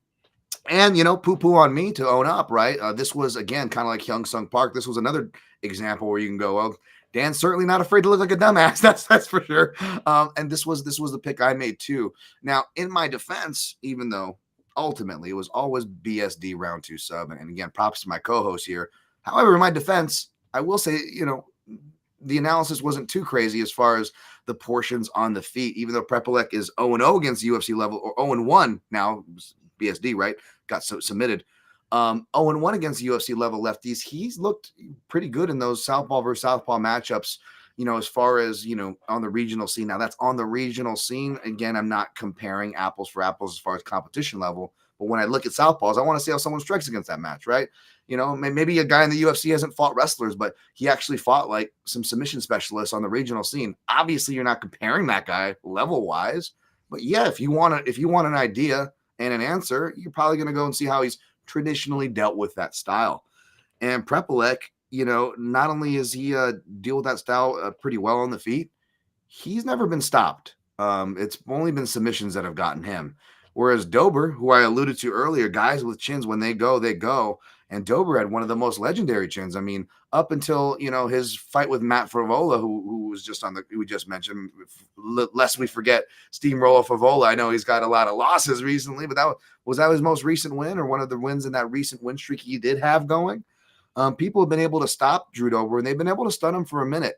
poo-poo on me to own up, right? This was, again, kind of like HyunSung Park. This was another example where you can go, well, Dan's certainly not afraid to look like a dumbass. That's for sure. And this was the pick I made too. Now, in my defense, even though ultimately it was always BSD round 2 sub, and again, props to my co-host here. However, in my defense, I will say, the analysis wasn't too crazy as far as the portions on the feet, even though Prepolec is 0-0 against UFC level, or 0-1 now, BSD, right? Got submitted. 0-1 against UFC level lefties. He's looked pretty good in those southpaw versus southpaw matchups, as far as, on the regional scene. Now, that's on the regional scene. Again, I'm not comparing apples for apples as far as competition level. But when I look at southpaws, I want to see how someone strikes against that match, right? Maybe a guy in the UFC hasn't fought wrestlers, but he actually fought like some submission specialists on the regional scene. Obviously, you're not comparing that guy level-wise. But yeah, if you want an idea and an answer, you're probably going to go and see how he's traditionally dealt with that style. And Prepolec, not only is he deal with that style pretty well on the feet, he's never been stopped. It's only been submissions that have gotten him. Whereas Dober, who I alluded to earlier, guys with chins, when they go, they go. And Dober had one of the most legendary chins. I mean, up until, his fight with Matt Frevola, who was just we just mentioned, lest we forget Steamroller Frevola. I know he's got a lot of losses recently, but was that his most recent win, or one of the wins in that recent win streak he did have going? People have been able to stop Drew Dober, and they've been able to stun him for a minute.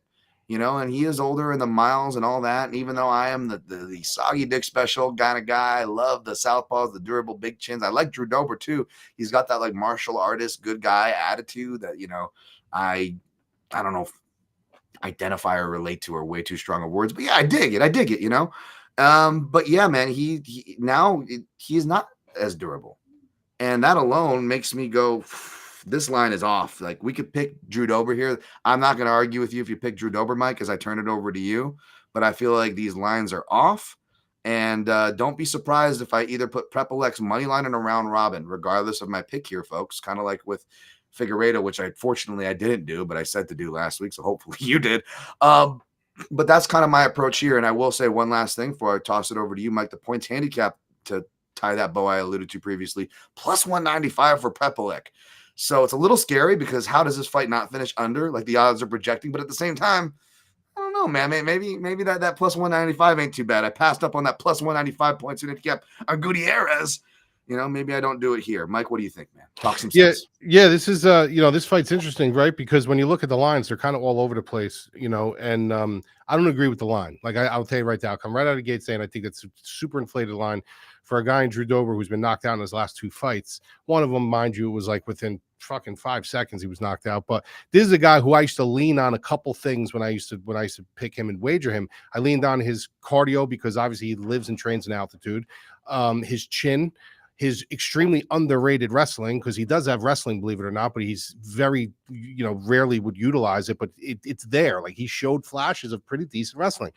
And he is older in the miles and all that. And even though I am the soggy dick special kind of guy, I love the southpaws, the durable big chins. I like Drew Dober too. He's got that like martial artist, good guy attitude that, I don't know if identify or relate to are way too strong of words, but yeah, I dig it. But yeah, man, he's not as durable. And that alone makes me go, this line is off. Like, we could pick Drew Dober here. I'm not going to argue with you if you pick Drew Dober, Mike, as I turn it over to you. But I feel like these lines are off. And don't be surprised if I either put Prepolec's money line in a round robin, regardless of my pick here, folks. Kind of like with Figueiredo, which fortunately I didn't do, but I said to do last week, so hopefully you did. But that's kind of my approach here. And I will say one last thing before I toss it over to you, Mike. The points handicap, to tie that bow I alluded to previously, plus 195 for Prepolec. So it's a little scary, because how does this fight not finish under, like the odds are projecting? But at the same time, I don't know, man. Maybe that plus 195 ain't too bad. I passed up on that plus 195 points handicap on Gutierrez. Maybe I don't do it here. Mike, what do you think, man? Talk some sense. Yeah. This is this fight's interesting, right? Because when you look at the lines, they're kind of all over the place, and I don't agree with the line. Like, I'll tell you right now, I'll come right out of the gate saying I think it's a super inflated line for a guy in Drew Dober who's been knocked out in his last two fights. One of them, mind you, it was like within fucking 5 seconds he was knocked out. But this is a guy who I used to lean on a couple things when I used to pick him and wager him. I leaned on his cardio, because obviously he lives and trains in altitude, his chin, his extremely underrated wrestling, because he does have wrestling, believe it or not, but he's very, rarely would utilize it, but it's there. Like, he showed flashes of pretty decent wrestling.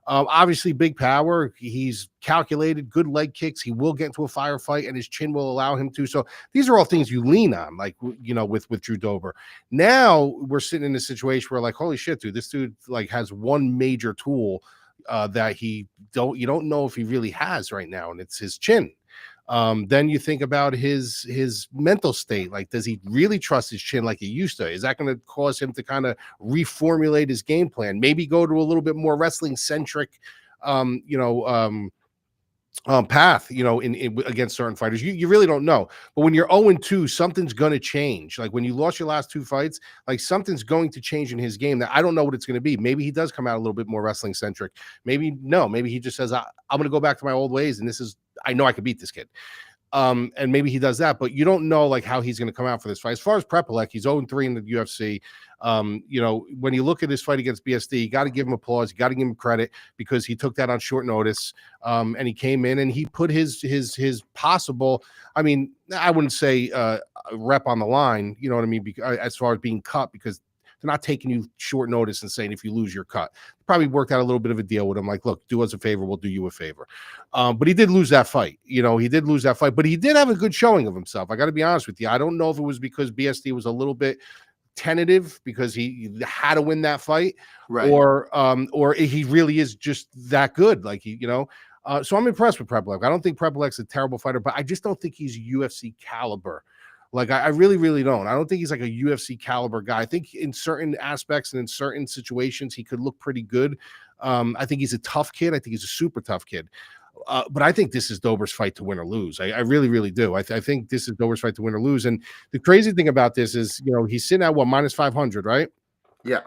Obviously, big power. He's calculated, good leg kicks. He will get into a firefight, and his chin will allow him to. So these are all things you lean on, like, with Drew Dober. Now we're sitting in a situation where, like, holy shit, dude, this dude like has one major tool that you don't know if he really has right now, and it's his chin. Then you think about his mental state. Like, does he really trust his chin like he used to? Is that going to cause him to kind of reformulate his game plan? Maybe go to a little bit more wrestling centric, path, in against certain fighters. You really don't know. But when you're 0-2, something's going to change. Like, when you lost your last two fights, like, something's going to change in his game that I don't know what it's going to be. Maybe he does come out a little bit more wrestling centric. Maybe no. Maybe he just says, I'm going to go back to my old ways, and I know I can beat this kid. And maybe he does that, but you don't know like how he's going to come out for this fight. As far as Prepolec, he's 0-3 in the UFC. When you look at his fight against BSD, you got to give him applause. You got to give him credit, because he took that on short notice. And he came in and he put his possible, I mean, I wouldn't say rep on the line, you know what I mean? As far as being cut, because they're not taking you short notice and saying, if you lose, you're cut. Probably worked out a little bit of a deal with him. Like, look, do us a favor. We'll do you a favor. But he did lose that fight. But he did have a good showing of himself. I got to be honest with you. I don't know if it was because BSD was a little bit tentative because he had to win that fight, right? Or he really is just that good. Like, so I'm impressed with Prepolec. I don't think Prepolec's a terrible fighter, but I just don't think he's UFC caliber. Like, I really, really don't. I don't think he's like a UFC caliber guy. I think in certain aspects and in certain situations, he could look pretty good. I think he's a tough kid. I think he's a super tough kid. But I think this is Dober's fight to win or lose. I really, really do. I think this is Dober's fight to win or lose. And the crazy thing about this is, he's sitting at minus 500, right? Yeah.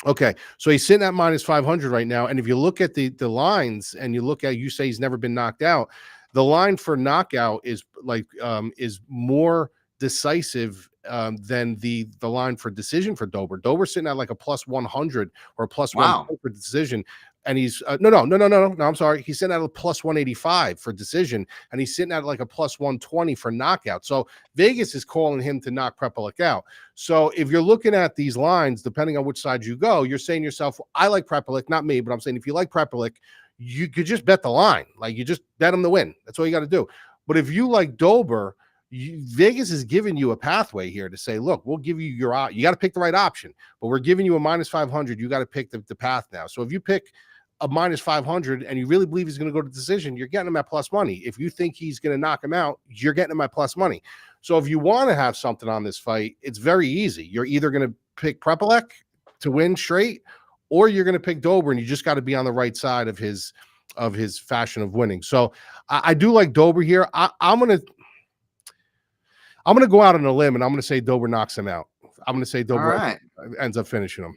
Okay, so he's sitting at minus 500 right now, and if you look at the lines, and you say he's never been knocked out, the line for knockout is is more decisive than the line for decision for Dober. Dober's sitting at like a plus 100 or a plus Wow. 1 for decision, and he's no. I'm sorry, he's sitting at a plus 185 for decision, and he's sitting at like a plus 120 for knockout. So Vegas is calling him to knock Prepolec out. So if you're looking at these lines, depending on which side you go, you're saying to yourself, well, I like Prepolec, not me, but I'm saying if you like Prepolec, you could just bet the line. Like, you just bet him to win. That's all you got to do. But if you like Dober, Vegas is giving you a pathway here to say, look, we'll give you you got to pick the right option, but we're giving you a minus 500. You got to pick the path now. So if you pick a minus 500 and you really believe he's going to go to decision, you're getting him at plus money. If you think he's going to knock him out, you're getting him at plus money. So if you want to have something on this fight, it's very easy. You're either going to pick Prepolec to win straight, or you're going to pick Dober, and you just got to be on the right side of his fashion of winning. So I do like Dober here. I'm gonna go out on a limb, and I'm gonna say Dober knocks him out. I'm gonna say Dober ends up finishing him.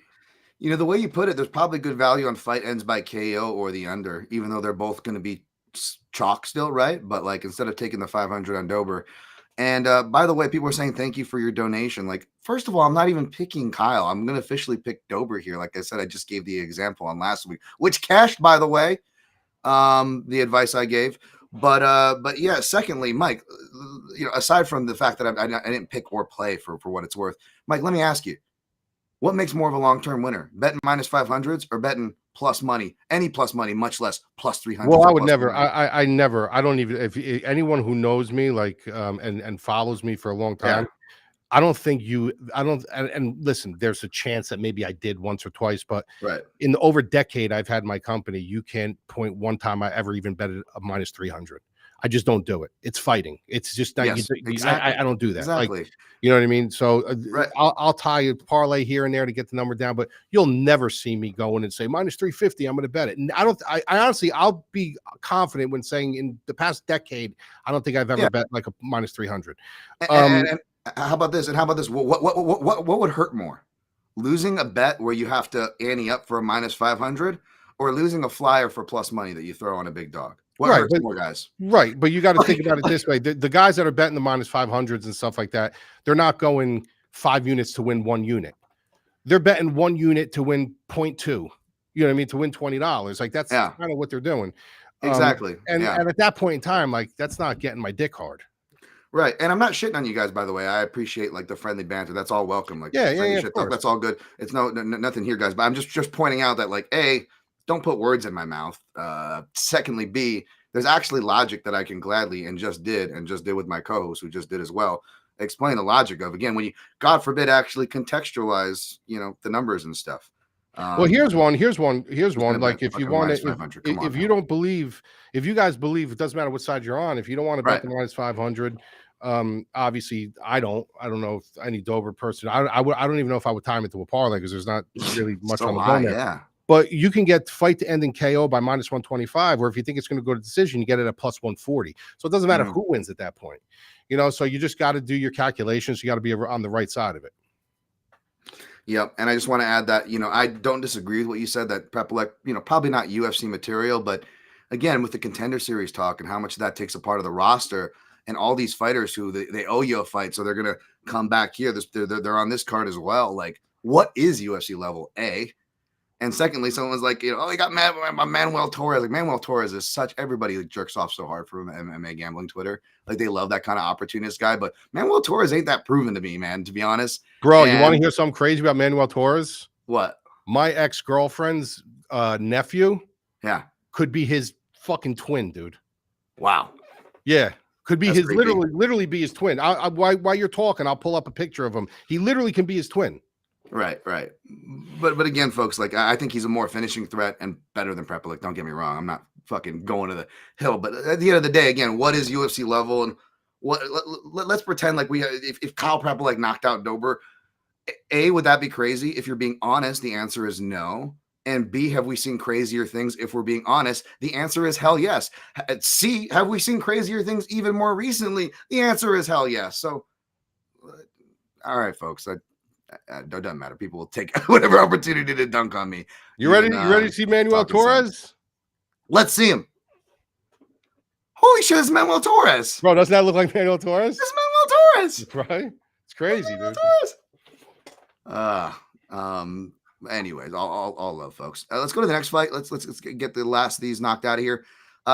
You know, the way you put it, there's probably good value on fight ends by KO or the under, even though they're both going to be chalk still, right? But like, instead of taking the 500 on Dober. And by the way, people are saying thank you for your donation. Like, first of all, I'm not even picking Kyle. I'm going to officially pick Dober here. Like I said, I just gave the example on last week, which cashed, by the way, the advice I gave. But yeah, secondly, Mike, you know, aside from the fact that I didn't pick or play for what it's worth, Mike, let me ask you, what makes more of a long-term winner? Betting minus 500s or betting plus money? Any plus money, much less plus 300. Well, I would never. I never. I don't even. If anyone who knows me, like, and follows me for a long time, I don't think you. I don't. And listen, there's a chance that maybe I did once or twice, but in over a decade I've had my company, you can't point one time I ever even betted a minus 300. I just don't do it. It's fighting. It's just not. Exactly. I don't do that. Exactly. Like, you know what I mean? So I'll tie a parlay here and there to get the number down, but you'll never see me going and say minus 350. I'm going to bet it. And I honestly, I'll be confident when saying in the past decade, I don't think I've ever bet like a minus 300. And how about this? And how about this? What would hurt more? Losing a bet where you have to ante up for a minus 500, or losing a flyer for plus money that you throw on a big dog? What hurts more, guys? Right, but you got to think about it this way: the guys that are betting the minus 500s and stuff like that, they're not going 5 units to win 1 unit. They're betting 1 unit to win 0.2. You know what I mean? To win $20. Like, that's kind of what they're doing. Exactly. And at that point in time, like, that's not getting my dick hard. Right. And I'm not shitting on you guys, by the way. I appreciate like the friendly banter. That's all welcome. Like, that's all good. It's nothing here, guys. But I'm just pointing out that, like, A, don't put words in my mouth. Secondly, B, there's actually logic that I can gladly and just did with my co-host, who just did as well, explain the logic of, again, when you, God forbid, actually contextualize, you know, the numbers and stuff. Well, here's one. Like, if you want to, if you don't believe, if you guys believe, it doesn't matter what side you're on. If you don't want to bet the minus 500, obviously I don't know if any Dober person, I don't even know if I would time it to a parlay, because there's not really much on the bone there. Yeah. But you can get fight to end in KO by minus 125, or if you think it's going to go to decision, you get it at plus 140. So it doesn't matter who wins at that point. You know, so you just got to do your calculations. You got to be on the right side of it. Yep. And I just want to add that, you know, I don't disagree with what you said, that Prepolec, you know, probably not UFC material, but again, with the Contender Series talk and how much that takes a part of the roster, and all these fighters who they owe you a fight, so they're going to come back here. They're on this card as well. Like, what is UFC level, A? And secondly, someone was like, you know, oh, he got mad by Manuel Torres. Like, Manuel Torres is such, everybody jerks off so hard for MMA gambling Twitter. Like, they love that kind of opportunist guy. But Manuel Torres ain't that proven to me, man, to be honest. Bro, you want to hear something crazy about Manuel Torres? What? My ex-girlfriend's nephew could be his fucking twin, dude. Wow. Yeah. Could be his literally be his twin. While you're talking, I'll pull up a picture of him. He literally can be his twin. Right. But again, folks, like, I think he's a more finishing threat and better than Prepolec. Don't get me wrong. I'm not fucking going to the hill. But at the end of the day, again, what is UFC level? And let's pretend like if Kyle Prepolec knocked out Dober, A, would that be crazy? If you're being honest, the answer is no. And B, have we seen crazier things? If we're being honest, the answer is hell yes. C, have we seen crazier things even more recently? The answer is hell yes. So, all right, folks, it doesn't matter. People will take whatever opportunity to dunk on me. You ready to see Manuel Torres? Let's see him. Holy shit, it's Manuel Torres. Bro, doesn't that look like Manuel Torres? It's Manuel Torres. Right? It's crazy, dude. Anyways, all love, folks. Let's go to the next fight. Let's get the last of these knocked out of here.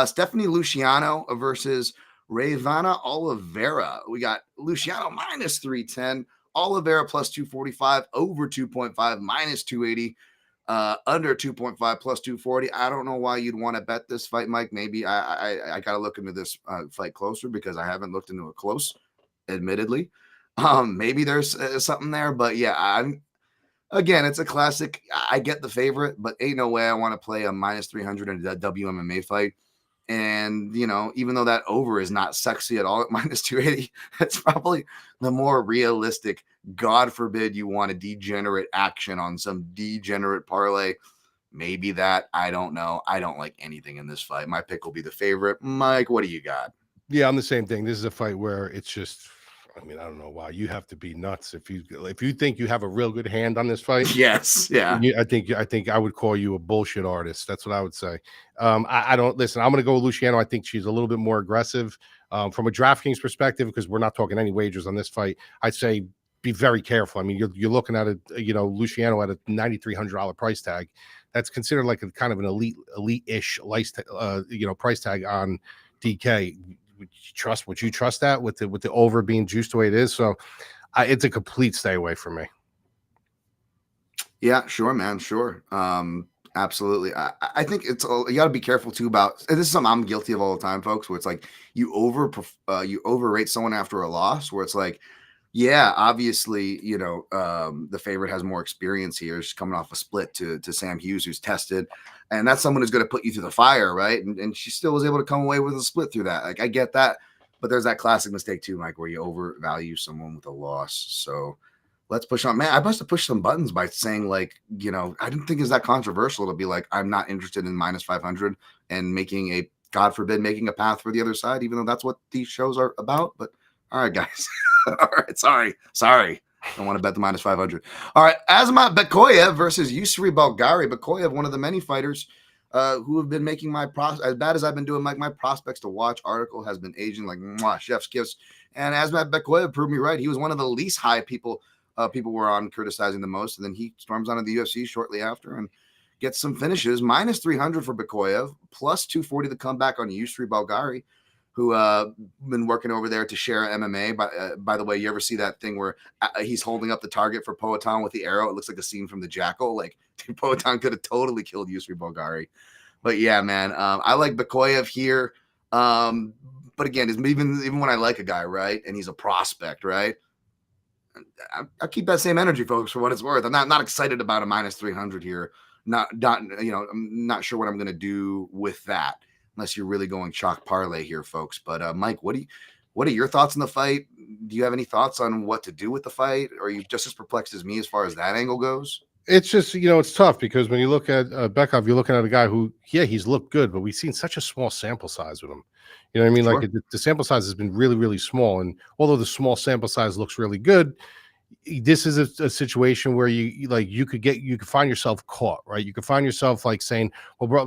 Stephanie Luciano versus Ravena Oliveira. We got Luciano minus 310, Oliveira plus 245, over 2.5 minus 280. Under 2.5 plus 240. I don't know why you'd want to bet this fight, Mike. Maybe I got to look into this fight closer because I haven't looked into it close, admittedly. Maybe there's something there, but yeah, again, it's a classic. I get the favorite, but ain't no way I want to play a minus 300 in a WMMA fight. And, even though that over is not sexy at all at minus 280, it's probably the more realistic. God forbid you want a degenerate action on some degenerate parlay. Maybe that. I don't know. I don't like anything in this fight. My pick will be the favorite. Mike, what do you got? Yeah, I'm the same thing. This is a fight where it's just, I don't know why. You have to be nuts if you think you have a real good hand on this fight. Yes, yeah. I think I would call you a bullshit artist. That's what I would say. I don't listen. I'm going to go with Luciano. I think she's a little bit more aggressive from a DraftKings perspective because we're not talking any wagers on this fight. I'd say be very careful. You're looking at it. Luciano at a $9,300 price tag. That's considered like a kind of an elite-ish price tag on DK. Would you trust that with the over being juiced the way it is? So it's a complete stay away from me. Yeah, sure, man. Sure. Absolutely. I think you got to be careful too about, and this is something I'm guilty of all the time, folks, where it's like you overrate someone after a loss, where it's like, yeah, obviously, the favorite has more experience here. She's coming off a split to Sam Hughes, who's tested. And that's someone who's going to put you through the fire, right? And she still was able to come away with a split through that. Like, I get that. But there's that classic mistake too, Mike, where you overvalue someone with a loss. So let's push on. Man, I must have pushed some buttons by saying, like, I didn't think it's that controversial to be like, I'm not interested in minus 500 and making God forbid, making a path for the other side, even though that's what these shows are about. But all right, guys. All right, sorry. I don't want to bet the minus 500. All right, Aiemann Bekoyev versus Yusri Bulgari. Bekoyev, one of the many fighters who have been making as bad as I've been doing, my prospects to watch article has been aging like chef's kiss. And Aiemann Bekoyev proved me right. He was one of the least high people were on criticizing the most, and then he storms onto the UFC shortly after and gets some finishes. Minus 300 for Bekoyev, plus 240 the comeback on Yusri Bulgari, who been working over there to share MMA. By the way, you ever see that thing where he's holding up the target for Poatan with the arrow? It looks like a scene from The Jackal. Like, Poatan could have totally killed Yusri Bulgari. But yeah, man, I like Bekoyev here. But again, even when I like a guy, right, and he's a prospect, right, I keep that same energy, folks, for what it's worth. I'm not excited about a minus 300 here. I'm not sure what I'm going to do with that. Unless you're really going chalk parlay here, folks. But Mike, what are your thoughts on the fight? Do you have any thoughts on what to do with the fight? Or are you just as perplexed as me as far as that angle goes? It's just, it's tough because when you look at Bekov, you're looking at a guy who, he's looked good, but we've seen such a small sample size with him. You know what I mean? Sure. Like the sample size has been really, really small. And although the small sample size looks really good, this is a situation where you could find yourself caught, right? You could find yourself like saying, well, bro,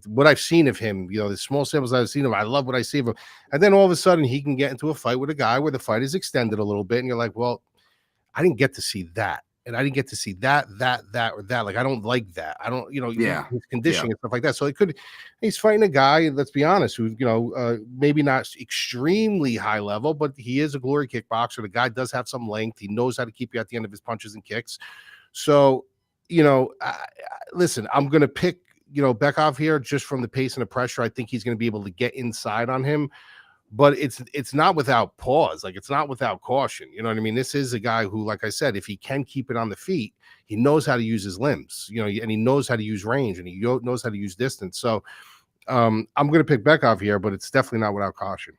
what I've seen of him, the small samples I've seen of him, I love what I see of him. And then all of a sudden he can get into a fight with a guy where the fight is extended a little bit. And you're like, well, I didn't get to see that. And I didn't get to see that, or that. Like, I don't like that. I don't, his conditioning and stuff like that. So he's fighting a guy, let's be honest, who's, maybe not extremely high level, but he is a glory kickboxer. The guy does have some length. He knows how to keep you at the end of his punches and kicks. So, listen, I'm going to pick, Bekov here just from the pace and the pressure. I think he's going to be able to get inside on him. But it's not without pause. Like, it's not without caution. You know what I mean? This is a guy who, like I said, if he can keep it on the feet, he knows how to use his limbs, and he knows how to use range, and he knows how to use distance. So I'm going to pick Bekov here, but it's definitely not without caution.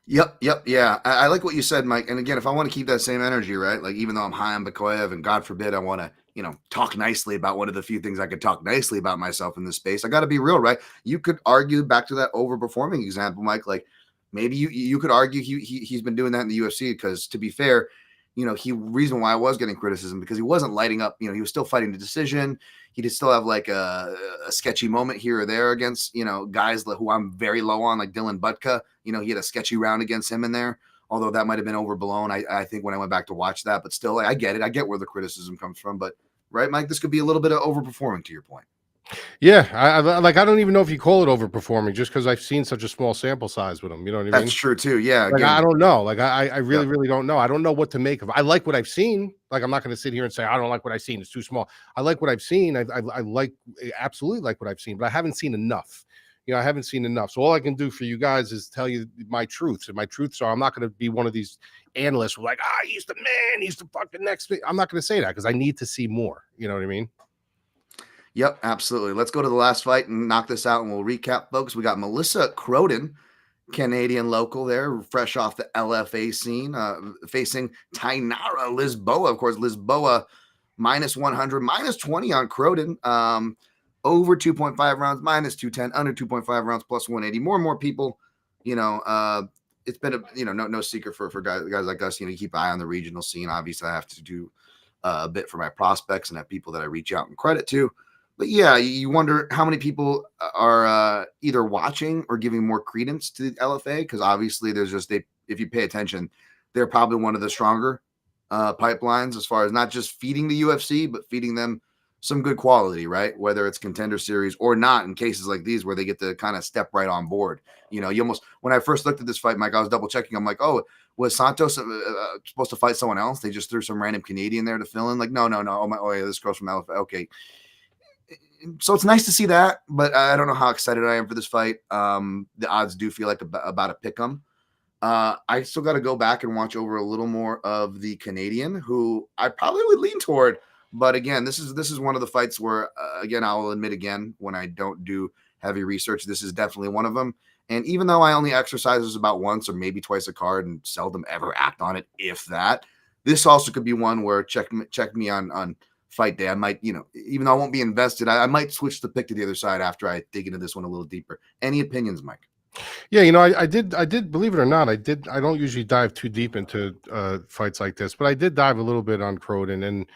Yep. Yeah. I like what you said, Mike. And again, if I want to keep that same energy, right? Like, even though I'm high on Bekoyev and God forbid I want to, talk nicely about one of the few things I could talk nicely about myself in this space, I got to be real, right? You could argue back to that overperforming example, Mike, like maybe you could argue he's been doing that in the UFC because, to be fair, reason why I was getting criticism because he wasn't lighting up. He was still fighting the decision. He did still have like a sketchy moment here or there against, guys who I'm very low on, like Dylan Butka. He had a sketchy round against him in there, although that might have been overblown. I think when I went back to watch that, but still, I get it. I get where the criticism comes from. But right, Mike, this could be a little bit of overperforming to your point. Yeah, I don't even know if you call it overperforming just because I've seen such a small sample size with him. You know what I mean? That's true too. Yeah. Like, I don't know. Like I really, really don't know. I don't know what to make of. I like what I've seen. Like I'm not going to sit here and say I don't like what I've seen. It's too small. I like what I've seen. I absolutely like what I've seen, but I haven't seen enough. I haven't seen enough. So all I can do for you guys is tell you my truths. And my truths are I'm not going to be one of these analysts who are like, he's the man. He's the fucking next thing. I'm not going to say that because I need to see more. You know what I mean? Yep, absolutely. Let's go to the last fight and knock this out, and we'll recap, folks. We got Melissa Croden, Canadian local there, fresh off the LFA scene, facing Tainara Lisboa. Of course, Lisboa minus 100, minus 20 on Croden. Over 2.5 rounds, minus 210, under 2.5 rounds, plus 180. More and more people, it's been no secret for guys like us. You keep an eye on the regional scene. Obviously, I have to do a bit for my prospects and have people that I reach out and credit to. But yeah, you wonder how many people are either watching or giving more credence to the LFA, because obviously there's if you pay attention, they're probably one of the stronger pipelines as far as not just feeding the UFC, but feeding them some good quality, right? Whether it's Contender Series or not, in cases like these where they get to kind of step right on board. You almost, when I first looked at this fight, Mike, I was double checking. I'm like, oh, was Santos supposed to fight someone else? They just threw some random Canadian there to fill in. Like, no. Oh yeah, this girl's from LFA. Okay. So it's nice to see that, but I don't know how excited I am for this fight. The odds do feel like about a pick 'em. I still got to go back and watch over a little more of the Canadian, who I probably would lean toward. But again, this is one of the fights where, again, I will admit again, when I don't do heavy research, this is definitely one of them. And even though I only exercise this about once or maybe twice a card and seldom ever act on it, if that, this also could be one where check me on fight day. I might, even though I won't be invested, I might switch the pick to the other side after I dig into this one a little deeper. Any opinions, Mike? Yeah, I did believe it or not, I don't usually dive too deep into fights like this, but I did dive a little bit on Croden, and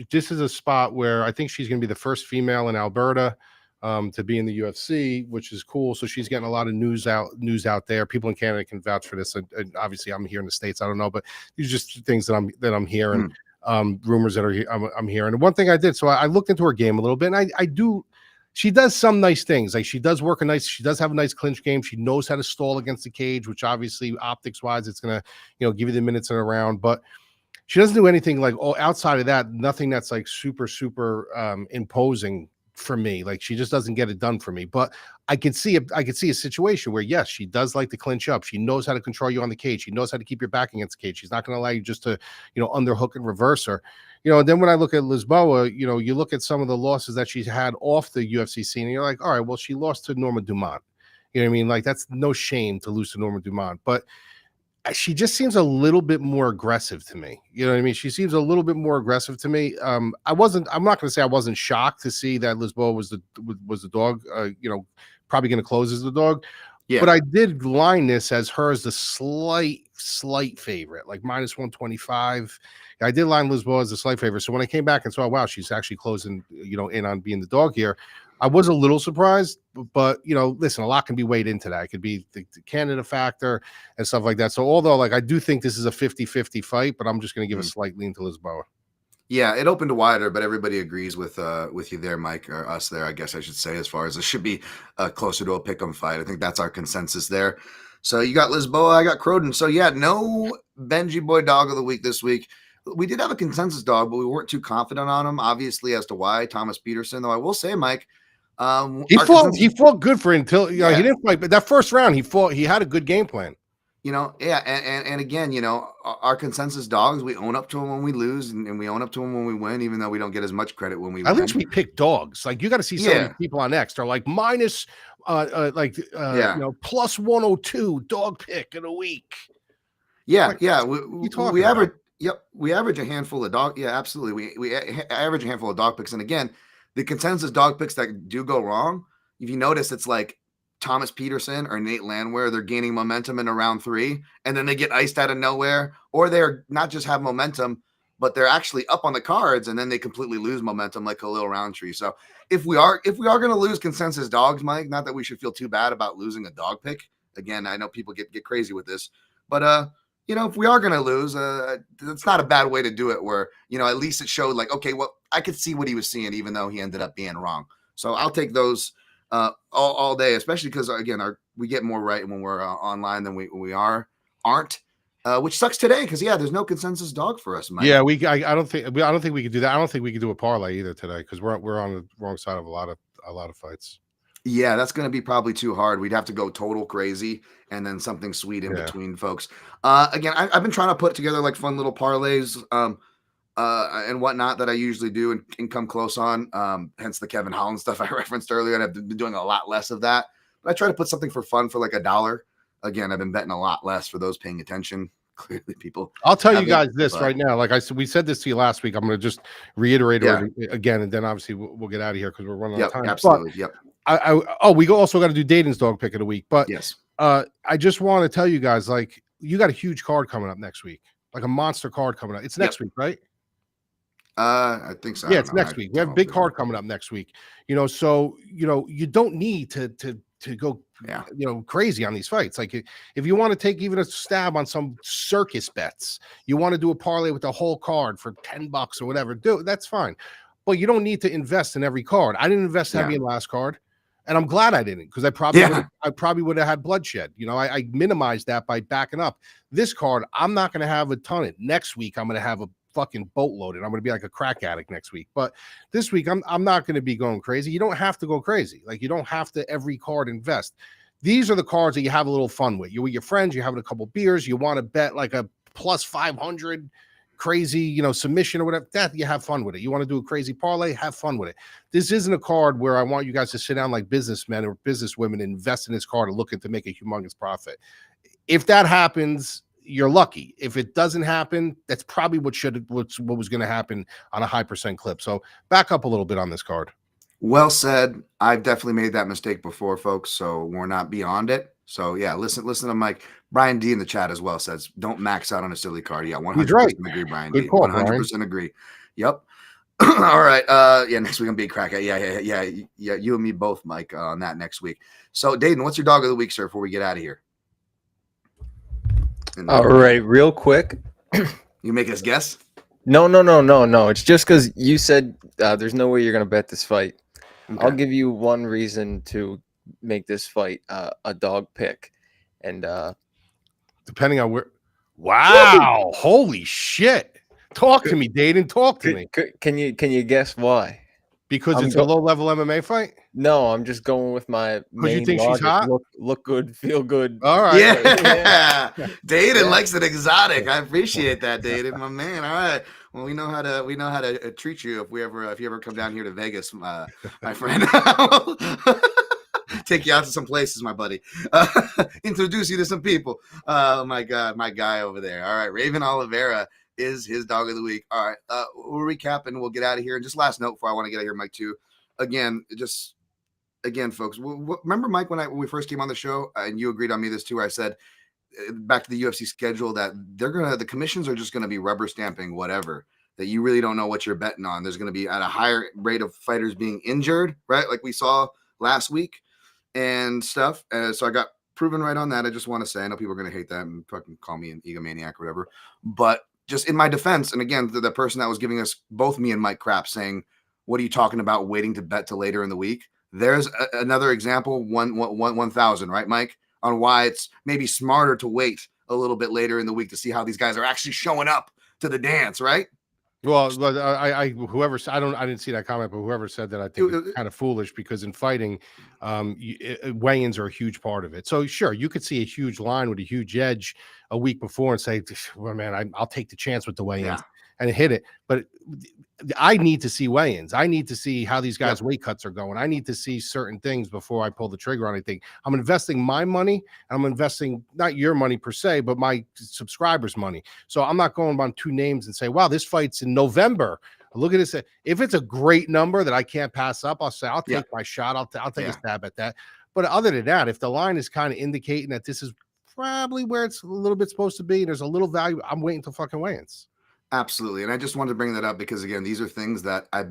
this is a spot where I think she's going to be the first female in Alberta to be in the UFC, which is cool. So she's getting a lot of news out there. People in Canada can vouch for this, and obviously I'm here in the States. I don't know, but these are just things that I'm hearing. Rumors that I'm hearing. And one thing I did, so I looked into her game a little bit, and she does some nice things. Like she does she does have a nice clinch game. She knows how to stall against the cage, which obviously optics wise, it's going to, give you the minutes in a round, but she doesn't do anything like, outside of that, nothing that's like super, super imposing for me. Like she just doesn't get it done for me. But I could see a situation where, yes, she does like to clinch up. She knows how to control you on the cage. She knows how to keep your back against the cage. She's not going to allow you just to, underhook and reverse her. And then when I look at Lisboa, you look at some of the losses that she's had off the UFC scene, and you're like, all right, well, she lost to Norma Dumont. You know what I mean? Like that's no shame to lose to Norma Dumont, but she just seems a little bit more aggressive to me. You know what I mean? She seems a little bit more aggressive to me. I'm not going to say I wasn't shocked to see that Lisboa was the dog, probably going to close as the dog. Yeah. But I did line this as her as the slight favorite, like minus 125. I did line Lisboa as a slight favorite. So when I came back and saw, wow, she's actually closing, in on being the dog here, I was a little surprised, but listen, a lot can be weighed into that. It could be the Canada factor and stuff like that. So although I do think this is a 50-50 fight, but I'm just going to give a slight lean to Lisboa. Yeah, it opened wider, but everybody agrees with you there, Mike, or us there, I guess I should say, as far as it should be closer to a pick 'em fight. I think that's our consensus there. So you got Lisboa, I got Croden. So yeah, no Benji Boy Dog of the Week this week. We did have a consensus dog, but we weren't too confident on him, obviously, as to why. Thomas Peterson, though I will say, Mike, he fought good for it until he didn't fight, but that first round he had a good game plan. And again, our consensus dogs, we own up to them when we lose, and we own up to them when we win, even though we don't get as much credit when we win. At least we pick dogs. Like you got to see some of these people on X. They're like minus, plus 102 dog pick in a week. Yeah, we average. Yep, we average a handful of dog. Yeah, absolutely. We average a handful of dog picks, and again, the consensus dog picks that do go wrong. If you notice, it's like Thomas Peterson or Nate Landwehr, they're gaining momentum in round 3, and then they get iced out of nowhere, or they're not just have momentum, but they're actually up on the cards, and then they completely lose momentum like Khalil Roundtree. So if we are going to lose consensus dogs, Mike, not that we should feel too bad about losing a dog pick. Again, I know people get crazy with this, but if we are going to lose, it's not a bad way to do it where, at least it showed like, okay, well, I could see what he was seeing, even though he ended up being wrong. So I'll take those all day, especially because, again, we get more right when we're online than we aren't. Which sucks today because there's no consensus dog for us, Mike. Yeah, I don't think we could do that. I don't think we could do a parlay either today because we're on the wrong side of a lot of fights. Yeah, that's going to be probably too hard. We'd have to go total crazy and then something sweet in between, folks. Again, I've been trying to put together like fun little parlays and whatnot that I usually do and come close on. Hence the Kevin Holland stuff I referenced earlier, and I've been doing a lot less of that. But I try to put something for fun for like $1. Again, I've been betting a lot less for those paying attention. Clearly, people. I'll tell you guys this right now. Like we said this to you last week. I'm going to just reiterate it again, and then obviously we'll get out of here because we're running out of time. Absolutely. But, we also got to do Dayton's dog pick of the week. But yes, I just want to tell you guys, like, you got a huge card coming up next week, like a monster card coming up. It's next week, right? I think so. Yeah, it's next week. We have a big card coming up next week. So you don't need to go crazy on these fights. Like if you want to take even a stab on some circus bets, you want to do a parlay with the whole card for $10 or whatever, that's fine. But you don't need to invest in every card. I didn't invest heavy in last card, and I'm glad I didn't because I probably would have had bloodshed. I minimized that by backing up. This card, I'm not going to have a ton of it. Next week, I'm going to have a fucking boatload, and I'm going to be like a crack addict next week. But this week, I'm not going to be going crazy. You don't have to go crazy. Like you don't have to every card invest. These are the cards that you have a little fun with. You're with your friends. You're having a couple beers. You want to bet like a plus 500 crazy, submission or whatever. That you have fun with it. You want to do a crazy parlay, have fun with it. This isn't a card where I want you guys to sit down like businessmen or businesswomen and invest in this card and looking to make a humongous profit. If that happens, you're lucky. If it doesn't happen, that's probably what was going to happen on a high percent clip. So back up a little bit on this card. Well said. I've definitely made that mistake before, folks. So we're not beyond it. So yeah, listen to Mike. Brian D in the chat as well says, don't max out on a silly card. Yeah, 100% agree, Brian D. 100% agree. Yep. All right. Next week I'm being crack. Yeah. You and me both, Mike, on that next week. So Dayton, what's your dog of the week, sir, before we get out of here? All right, real quick. You make us guess? No. It's just because you said there's no way you're going to bet this fight. Okay. I'll give you one reason to make this fight a dog pick. And depending on where. Wow. Holy shit. Talk to me, Dayton. Talk to me. Can you guess why? Because it's a low-level MMA fight? No, I'm just going with my main you think she's hot? Look good, feel good. All right. Yeah. Dayton likes it exotic. I appreciate that, Dayton, my man. All right. Well, we know how to treat you if you ever come down here to Vegas, my friend. Take you out to some places, my buddy. Introduce you to some people. Oh my God, my guy over there. All right, Raven Oliveira is his dog of the week. All right, we'll recap and we'll get out of here. And just last note before I want to get out of here, Mike, too. Again, folks, remember, Mike, when we first came on the show, and you agreed on me this too, where I said, back to the UFC schedule, that the commissions are just going to be rubber stamping whatever, that you really don't know what you're betting on. There's going to be at a higher rate of fighters being injured, right? Like we saw last week and stuff. So I got proven right on that. I just want to say, I know people are going to hate that and fucking call me an egomaniac or whatever, but just in my defense, and again, the person that was giving us, both me and Mike, crap, saying, what are you talking about waiting to bet till later in the week? There's another example, 1,000, right, Mike, on why it's maybe smarter to wait a little bit later in the week to see how these guys are actually showing up to the dance, right? Well, I didn't see that comment, but whoever said that, I think it's kind of foolish, because in fighting, weigh-ins are a huge part of it. So sure, you could see a huge line with a huge edge a week before and say, well, man, I'll take the chance with the weigh-ins and hit it. But I need to see weigh-ins. I need to see how these guys' weight cuts are going. I need to see certain things before I pull the trigger on anything. I'm investing my money. I'm investing not your money per se, but my subscribers' money. So I'm not going on two names and say, wow, this fight's in November. Look at this. If it's a great number that I can't pass up, I'll say, I'll take my shot. I'll take a stab at that. But other than that, if the line is kind of indicating that this is probably where it's a little bit supposed to be, and there's a little value, I'm waiting till fucking weigh-ins. Absolutely. And I just wanted to bring that up because, again, these are things that I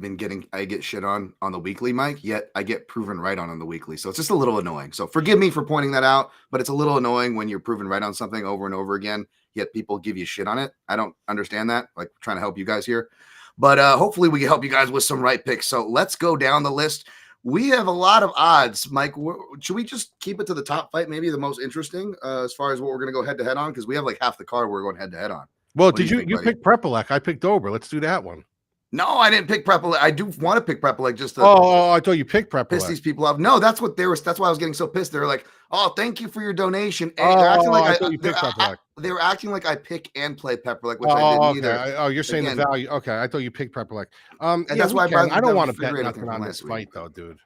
get shit on the weekly, Mike, yet I get proven right on the weekly. So it's just a little annoying. So forgive me for pointing that out, but it's a little annoying when you're proven right on something over and over again, yet people give you shit on it. I don't understand that. Like, trying to help you guys here. But hopefully we can help you guys with some right picks. So let's go down the list. We have a lot of odds, Mike. Should we just keep it to the top fight, maybe the most interesting as far as what we're going to go head-to-head on? Because we have like half the card we're going head-to-head on. Well, did you pick Prepolec? I picked Dober. Let's do that one. No, I didn't pick Prepolec. I do want to pick Prepolec just to I thought you picked Prepolec. Piss these people off. No, that's what that's why I was getting so pissed. They were like, "Oh, thank you for your donation." And I thought you picked Prepolec. They were acting like I pick and play Prepolec, which I didn't either. You're saying the value. Okay, I thought you picked Prepolec. And that's why I don't want to bet nothing on this fight, though, dude.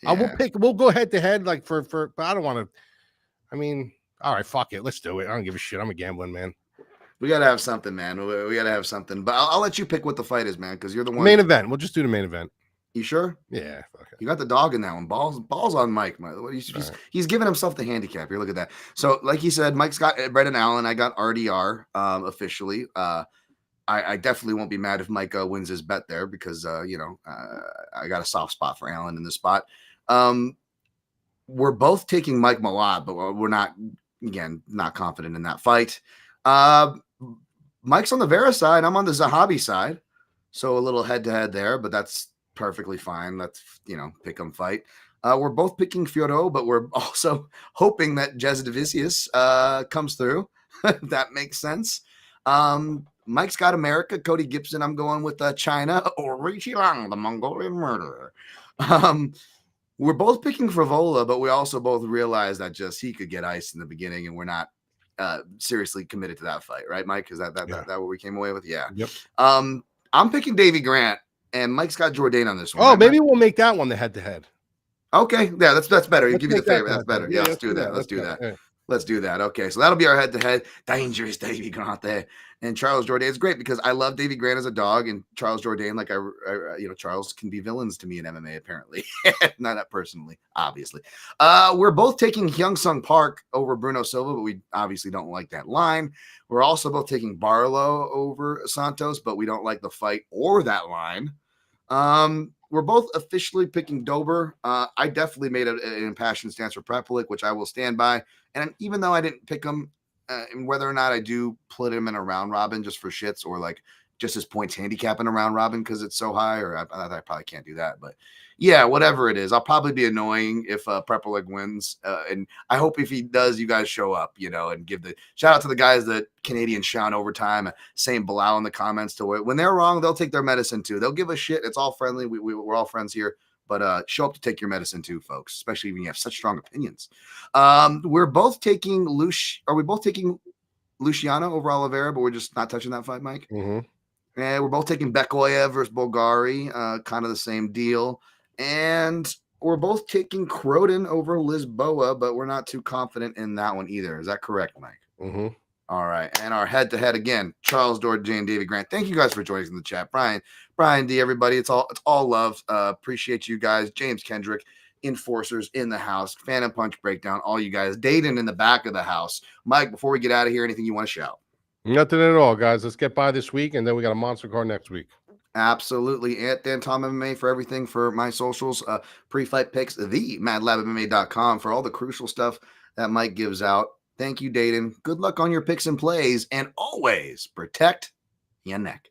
Yeah. We'll go head to head, like for, but I don't want to. I mean, all right, fuck it, let's do it. I don't give a shit. I'm a gambling man. We gotta have something, man. We gotta have something. But I'll let you pick what the fight is, man, because you're the one. Main event. We'll just do the main event. You sure? Yeah. Okay. You got the dog in that one. Balls on Mike. He's giving himself the handicap here. Look at that. So, like he said, Mike's got Brendan Allen. I got RDR officially. I definitely won't be mad if Mike wins his bet there because I got a soft spot for Allen in this spot. We're both taking Mike Malott, but we're not confident in that fight. Mike's on the Vera side. I'm on the Zahabi side. So a little head-to-head there, but that's perfectly fine. Let's, pick 'em fight. We're both picking Fiorot, but we're also hoping that Jasudavicius comes through. That makes sense. Mike's got America. Cody Gibson, I'm going with China. Aoriqileng, the Mongolian murderer. We're both picking Frevola, but we also both realize that he could get iced in the beginning, and we're not seriously committed to that fight, right, Mike? Is that what we came away with? Yeah. Yep. I'm picking Davey Grant, and Mike's got Jourdain on this one. Oh, right, maybe Mike? we'll make that one the head-to-head. Okay, yeah, that's better. You Let's give me the make favor. that That's better. yeah, Let's do that. Let's do that. Yeah. Let's do that. Okay, so that'll be our head-to-head. Dangerous Davey Grant there. And Charles Jourdain. It's great because I love Davey Grant as a dog, and Charles Jourdain, like Charles can be villains to me in MMA apparently. Not that personally, obviously. We're both taking HyunSung Park over Bruno Silva, but we obviously don't like that line. We're also both taking Barlow over Santos, but we don't like the fight or that line. We're both officially picking Dober. I definitely made an impassioned stance for Prepolec, which I will stand by. And even though I didn't pick him, and whether or not I do put him in a round robin just for shits or like just his points handicap in a round robin because it's so high, or I probably can't do that. But yeah, whatever it is, I'll probably be annoying if Prepolec wins. And I hope if he does, you guys show up, and give the shout out to the guys that Canadian Sean overtime, saying Bilal in the comments to when they're wrong, they'll take their medicine too. They'll give a shit. It's all friendly. We're all friends here. But show up to take your medicine too, folks, especially when you have such strong opinions. We're both taking Are we both taking Luciano over Oliveira, but we're just not touching that fight, Mike? Mm-hmm. And we're both taking Bekoyev versus Bulgari, kind of the same deal. And we're both taking Croden over Lisboa, but we're not too confident in that one either. Is that correct, Mike? Mm-hmm. All right. And our head-to-head again, Charles Jourdain, Davey Grant. Thank you guys for joining us in the chat. Brian D, everybody. It's all love. Appreciate you guys. James Kendrick, Enforcers in the house. Fan and Punch Breakdown, all you guys. Dayton in the back of the house. Mike, before we get out of here, anything you want to shout? Nothing at all, guys. Let's get by this week, and then we got a monster card next week. Absolutely. At Dan Tom MMA for everything for my socials. Pre-fight picks, the madlabmma.com for all the crucial stuff that Mike gives out. Thank you, Dayton. Good luck on your picks and plays, and always protect your neck.